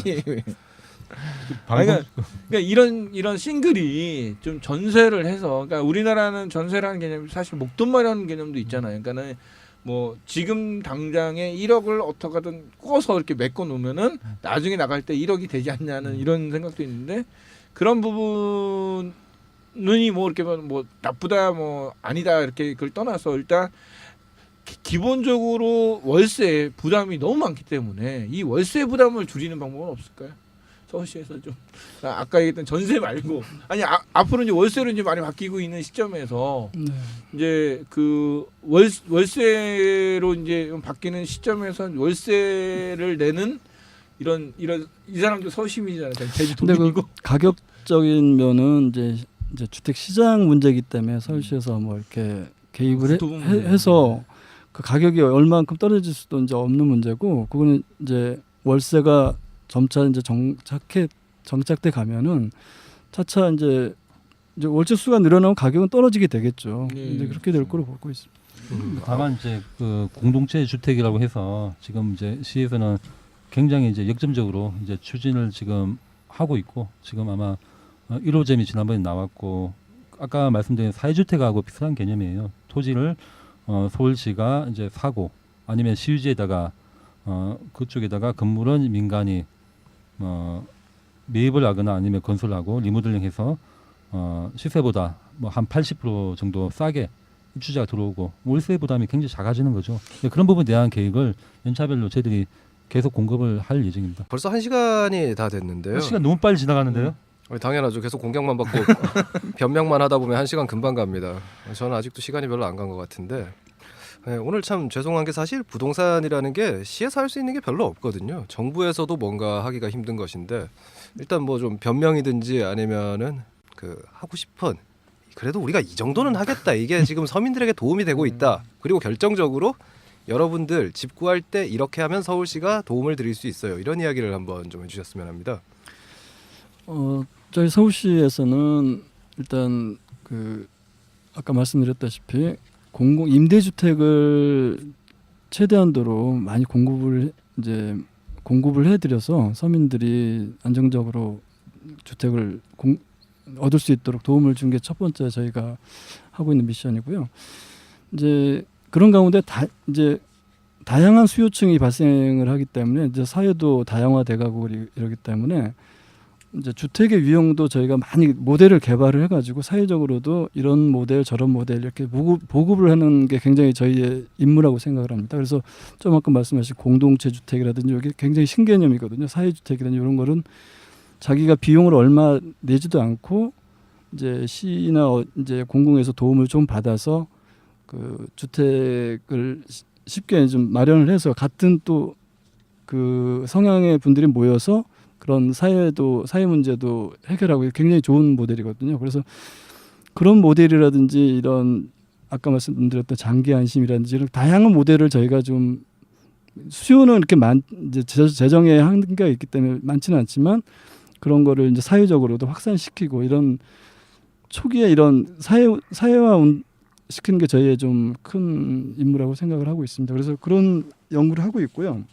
[SPEAKER 2] 그러니까 이런 싱글이 좀 전세를 해서, 그러니까 우리나라는 전세라는 개념이 사실 목돈 마련 개념도 있잖아요. 그러니까는 뭐 지금 당장에 1억을 어떻게든 꿔서 이렇게 메꿔 놓으면은 나중에 나갈 때 1억이 되지 않냐는 이런 생각도 있는데, 그런 부분이 뭐 이렇게 뭐 나쁘다 뭐 아니다 이렇게 그걸 떠나서 일단 기본적으로 월세 부담이 너무 많기 때문에 이 월세 부담을 줄이는 방법은 없을까요? 서울시에서 좀 아까 얘기했던 전세 말고 아니 앞으로 이제 월세로 이제 많이 바뀌고 있는 시점에서 이제 그 월세로 이제 바뀌는 시점에서 월세를 내는 이런 이 사람도 서울 시민이잖아요. 제주도민이고.
[SPEAKER 3] 근데 그 가격적인 면은 이제 주택 시장 문제이기 때문에 서울시에서 뭐 이렇게 개입을 해서 그 가격이 얼마만큼 떨어질 수도 이제 없는 문제고, 그거는 이제 월세가 점차 이제 정착돼 가면은 차차 이제 월세 수가 늘어나면 가격은 떨어지게 되겠죠. 이제 그렇게 될 거로 보고 있습니다.
[SPEAKER 4] 다만 이제 그 공동체 주택이라고 해서 지금 이제 시에서는 굉장히 이제 역점적으로 이제 추진을 지금 하고 있고, 지금 아마 1호점이 지난번에 나왔고, 아까 말씀드린 사회주택하고 비슷한 개념이에요. 토지를 서울시가 이제 사고 아니면 시유지에다가 그쪽에다가 건물은 민간이 매입을 하거나 아니면 건설하고 리모델링해서 시세보다 뭐 한 80% 정도 싸게 입주자가 들어오고 월세 부담이 굉장히 작아지는 거죠. 그런 부분에 대한 계획을 연차별로 저희들이 계속 공급을 할 예정입니다.
[SPEAKER 1] 벌써 1시간이 다 됐는데요.
[SPEAKER 4] 시간 너무 빨리 지나가는데요.
[SPEAKER 1] 당연하죠. 계속 공격만 받고 변명만 하다 보면 1시간 금방 갑니다. 저는 아직도 시간이 별로 안 간 것 같은데, 네, 오늘 참 죄송한 게 사실 부동산이라는 게 시에서 할 수 있는 게 별로 없거든요. 정부에서도 뭔가 하기가 힘든 것인데, 일단 뭐 좀 변명이든지 아니면은 그 하고 싶은, 그래도 우리가 이 정도는 하겠다, 이게 지금 서민들에게 도움이 되고 있다, 그리고 결정적으로 여러분들 집 구할 때 이렇게 하면 서울시가 도움을 드릴 수 있어요, 이런 이야기를 한번 좀 해주셨으면 합니다.
[SPEAKER 3] 저희 서울시에서는 일단 그 아까 말씀드렸다시피 임대주택을 최대한도로 많이 공급을 해드려서 서민들이 안정적으로 주택을 얻을 수 있도록 도움을 준 게 첫 번째 저희가 하고 있는 미션이고요. 이제 그런 가운데 이제 다양한 수요층이 발생을 하기 때문에 이제 사회도 다양화돼가고 이러기 때문에 이제 주택의 유형도 저희가 많이 모델을 개발을 해가지고 사회적으로도 이런 모델 저런 모델 이렇게 보급을 하는 게 굉장히 저희의 임무라고 생각을 합니다. 그래서 좀 아까 말씀하신 공동체 주택이라든지 이게 굉장히 신개념이거든요. 사회주택이라든지 이런 거는 자기가 비용을 얼마 내지도 않고 이제 시나 이제 공공에서 도움을 좀 받아서 그 주택을 쉽게 좀 마련을 해서 같은 또 그 성향의 분들이 모여서 그런 사회 문제도 해결하고 굉장히 좋은 모델이거든요. 그래서 그런 모델이라든지 이런 아까 말씀드렸던 장기 안심이라든지 이런 다양한 모델을 저희가 좀 수요는 이렇게 이제 재정에 한계가 있기 때문에 많지는 않지만 그런 거를 이제 사회적으로도 확산시키고 이런 초기에 이런 사회화 시키는 게 저희의 좀 큰 임무라고 생각을 하고 있습니다. 그래서 그런 연구를 하고 있고요.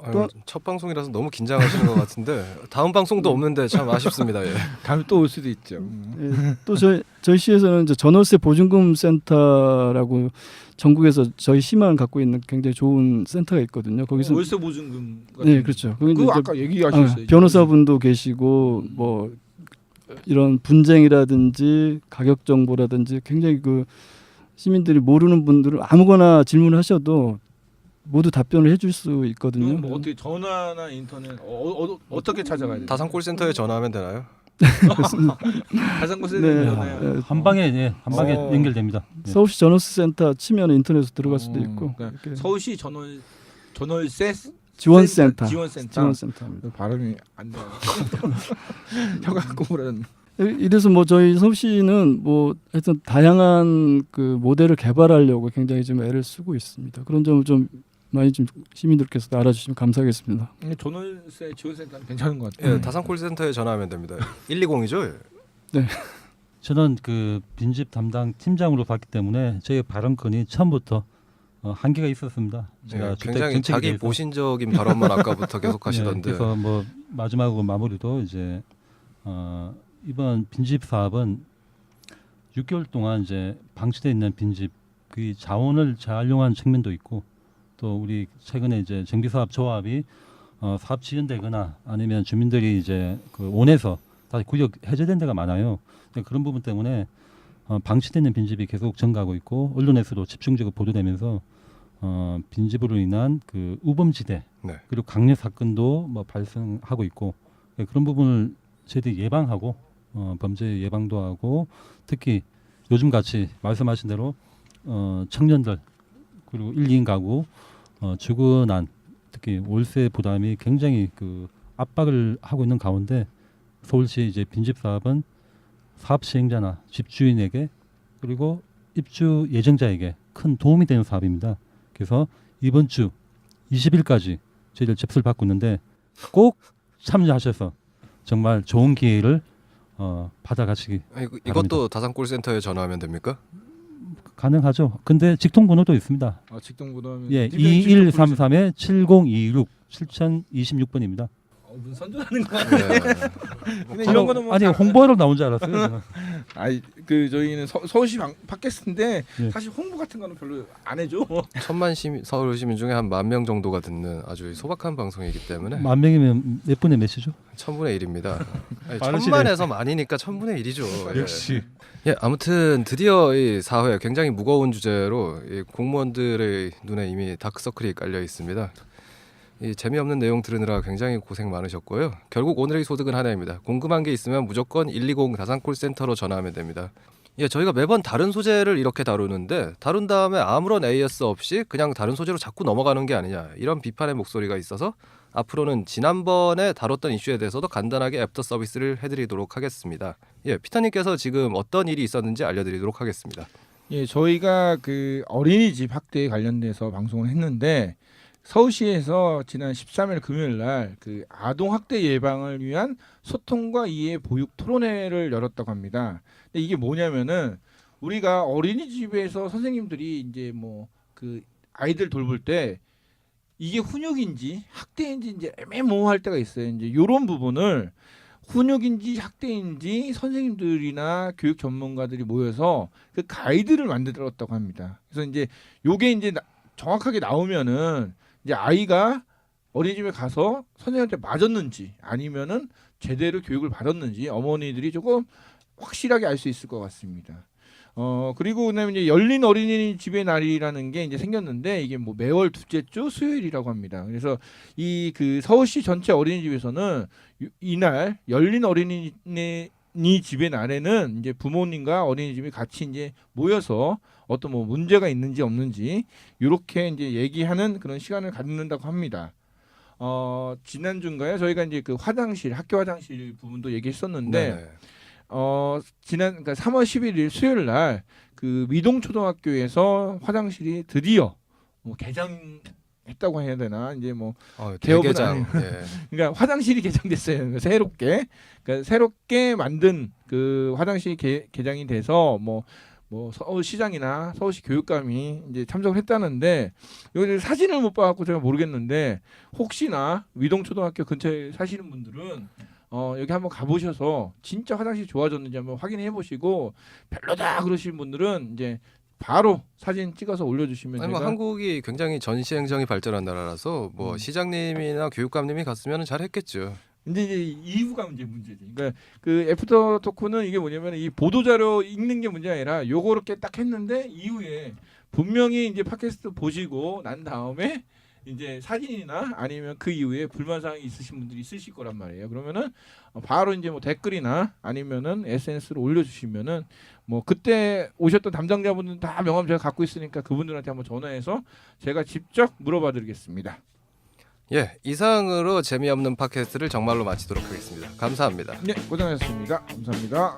[SPEAKER 1] 아유, 첫 방송이라서 너무 긴장하시는 것 같은데 다음 방송도 없는데 참 아쉽습니다. 예.
[SPEAKER 2] 다음에 또 올 수도 있죠.
[SPEAKER 3] 예, 또 저희 시에서는 이제 전월세 보증금 센터라고 전국에서 저희 시만 갖고 있는 굉장히 좋은 센터가 있거든요. 거기서
[SPEAKER 2] 월세 보증금 같은
[SPEAKER 3] 네, 그렇죠. 거기
[SPEAKER 2] 그거
[SPEAKER 3] 이제
[SPEAKER 2] 아까 얘기하셨어요.
[SPEAKER 3] 변호사분도 계시고 뭐 이런 분쟁이라든지 가격 정보라든지 굉장히 그 시민들이 모르는 분들은 아무거나 질문하셔도 모두 답변을 해줄 수 있거든요.
[SPEAKER 2] 뭐 어떻게 전화나 인터넷 어떻게 찾아가야 돼요?
[SPEAKER 1] 다산 콜센터에 전화하면 되나요?
[SPEAKER 2] 다산콜센터
[SPEAKER 3] 네.
[SPEAKER 2] 전화요.
[SPEAKER 3] 네.
[SPEAKER 4] 한 방에 연결됩니다. 예.
[SPEAKER 3] 서울시 전월세 센터 치면 인터넷으로 들어갈 수도
[SPEAKER 2] 어,
[SPEAKER 3] 있고
[SPEAKER 2] 그러니까
[SPEAKER 3] 이렇게
[SPEAKER 2] 서울시 전월세
[SPEAKER 3] 지원센터.
[SPEAKER 2] 지원센터.
[SPEAKER 3] 지원센터입니다.
[SPEAKER 2] 발음이 안 돼요. 혀가 꼬부라는.
[SPEAKER 3] 이래서 뭐 저희 서울시는 뭐 하여튼 다양한 그 모델을 개발하려고 굉장히 좀 애를 쓰고 있습니다. 그런 점을 좀 많이 좀 시민들께서 알아주시면 감사하겠습니다.
[SPEAKER 2] 전월세 지원센터는 괜찮은 것 같아요.
[SPEAKER 1] 예, 다산 콜센터에 전화하면 됩니다. 120이죠?
[SPEAKER 4] 저는 그 빈집 담당 팀장으로 봤기 때문에 저희 발언권이 처음부터 한계가 있었습니다. 제가 주택
[SPEAKER 1] 굉장히
[SPEAKER 4] 정책에
[SPEAKER 1] 자기
[SPEAKER 4] 대해서.
[SPEAKER 1] 보신적인 발언만 아까부터 계속 하시던데.
[SPEAKER 4] 네, 그래서 뭐 마지막으로 마무리도 이제 이번 빈집 사업은 6개월 동안 이제 방치돼 있는 빈집 그 자원을 재활용한 측면도 있고 또 우리 최근에 이제 정비사업 조합이 사업 지연되거나 아니면 주민들이 이제 그 원해서 다시 구역 해제된 데가 많아요. 그런 부분 때문에 방치돼 있는 빈집이 계속 증가하고 있고 언론에서도 집중적으로 보도되면서 빈집으로 인한 그 우범지대
[SPEAKER 1] 네.
[SPEAKER 4] 그리고 강력 사건도 뭐 발생하고 있고 그런 부분을 저희들이 예방하고 범죄 예방도 하고 특히 요즘 같이 말씀하신 대로 청년들 그리고 1, 2인 가구 주거난 특히 월세 부담이 굉장히 그 압박을 하고 있는 가운데 서울시 이제 빈집 사업은 사업 시행자나 집주인에게 그리고 입주 예정자에게 큰 도움이 되는 사업입니다. 그래서 이번 주 20일까지 저희들 접수를 받고 있는데 꼭 참여하셔서 정말 좋은 기회를 받아가시기
[SPEAKER 1] 이것도 다산 콜센터에 전화하면 됩니까?
[SPEAKER 4] 가능하죠. 근데 직통 번호도 있습니다.
[SPEAKER 2] 직통부도하면
[SPEAKER 4] 예, 2133에 7026 7026번입니다.
[SPEAKER 2] 무슨 선전하는 거
[SPEAKER 1] 네.
[SPEAKER 2] 근데 이런 거는 뭐
[SPEAKER 4] 아니 홍보하러 나온 줄 알았어요. 저는.
[SPEAKER 2] 아니 그 저희는 서울시 팟캐스트인데
[SPEAKER 4] 예.
[SPEAKER 2] 사실 홍보 같은 거는 별로 안 해줘.
[SPEAKER 1] 1000만 서울 시민 중에 한 10,000명 정도가 듣는 아주 소박한 방송이기 때문에
[SPEAKER 4] 만 명이면 몇 분의 몇이죠?
[SPEAKER 1] 1000분의 1입니다.
[SPEAKER 4] 많으시네.
[SPEAKER 1] 1000만에서 만이니까 1000분의 1이죠. 예, 아무튼 드디어 이 사회 굉장히 무거운 주제로 이 공무원들의 눈에 이미 다크서클이 깔려 있습니다. 이 재미없는 내용 들으느라 굉장히 고생 많으셨고요. 결국 오늘의 소득은 하나입니다. 궁금한 게 있으면 무조건 120 다산콜센터로 전화하면 됩니다. 예, 저희가 매번 다른 소재를 이렇게 다루는데 다룬 다음에 아무런 AS 없이 그냥 다른 소재로 자꾸 넘어가는 게 아니냐 이런 비판의 목소리가 있어서 앞으로는 지난번에 다뤘던 이슈에 대해서도 간단하게 애프터 서비스를 해드리도록 하겠습니다. 예, 피터님께서 지금 어떤 일이 있었는지 알려드리도록 하겠습니다.
[SPEAKER 2] 예, 저희가 그 어린이집 학대에 관련돼서 방송을 했는데 서울시에서 지난 13일 금요일 날 그 아동 학대 예방을 위한 소통과 이해 보육 토론회를 열었다고 합니다. 근데 이게 뭐냐면은 우리가 어린이집에서 선생님들이 이제 뭐 그 아이들 돌볼 때 이게 훈육인지 학대인지 이제 애매모호할 때가 있어요. 이제 이런 부분을 훈육인지 학대인지 선생님들이나 교육 전문가들이 모여서 그 가이드를 만들었다고 합니다. 그래서 이제 요게 이제 정확하게 나오면은 이제 아이가 어린이집에 가서 선생님한테 맞았는지 아니면은 제대로 교육을 받았는지 어머니들이 조금 확실하게 알 수 있을 것 같습니다. 그리고 그다음에 이제 열린 어린이집의 날이라는 게 이제 생겼는데 이게 뭐 매월 둘째 주 수요일이라고 합니다. 그래서 이 그 서울시 전체 어린이집에서는 이날 열린 어린이집의 날에는 이제 부모님과 어린이집이 같이 이제 모여서 어떤 뭐 문제가 있는지 없는지 이렇게 이제 얘기하는 그런 시간을 갖는다고 합니다. 지난주인가요? 저희가 이제 그 화장실, 학교 화장실 부분도 얘기했었는데
[SPEAKER 1] 네네.
[SPEAKER 2] 지난 그러니까 3월 11일 수요일 날 그 미동초등학교에서 화장실이 드디어 뭐 개장했다고 해야 되나 이제 뭐 개업은
[SPEAKER 1] 대개장. 예.
[SPEAKER 2] 그러니까 화장실이 개장됐어요. 그러니까 새롭게 만든 그 화장실이 개장이 돼서 뭐 서울시장이나 서울시 교육감이 이제 참석을 했다는데 여기 사진을 못 봐갖고 제가 모르겠는데 혹시나 위동초등학교 근처에 사시는 분들은 여기 한번 가보셔서 진짜 화장실이 좋아졌는지 한번 확인해 보시고 별로다 그러시는 분들은 이제 바로 사진 찍어서 올려주시면
[SPEAKER 1] 아니 뭐
[SPEAKER 2] 제가
[SPEAKER 1] 한국이 굉장히 전시행정이 발전한 나라라서 뭐 시장님이나 교육감님이 갔으면 잘했겠죠.
[SPEAKER 2] 근데 이제 이유가 문제지. 그러니까 그 애프터 토크는 이게 뭐냐면 이 보도 자료 읽는 게 문제 아니라 요거렇게 딱 했는데 이후에 분명히 이제 팟캐스트 보시고 난 다음에 이제 사진이나 아니면 그 이후에 불만 사항이 있으신 분들이 있으실 거란 말이에요. 그러면은 바로 이제 뭐 댓글이나 아니면은 SNS로 올려주시면은 뭐 그때 오셨던 담당자분들은 다 명함 제가 갖고 있으니까 그분들한테 한번 전화해서 제가 직접 물어봐드리겠습니다.
[SPEAKER 1] 예, 이상으로 재미없는 팟캐스트를 정말로 마치도록 하겠습니다. 감사합니다.
[SPEAKER 2] 네, 고생하셨습니다. 감사합니다.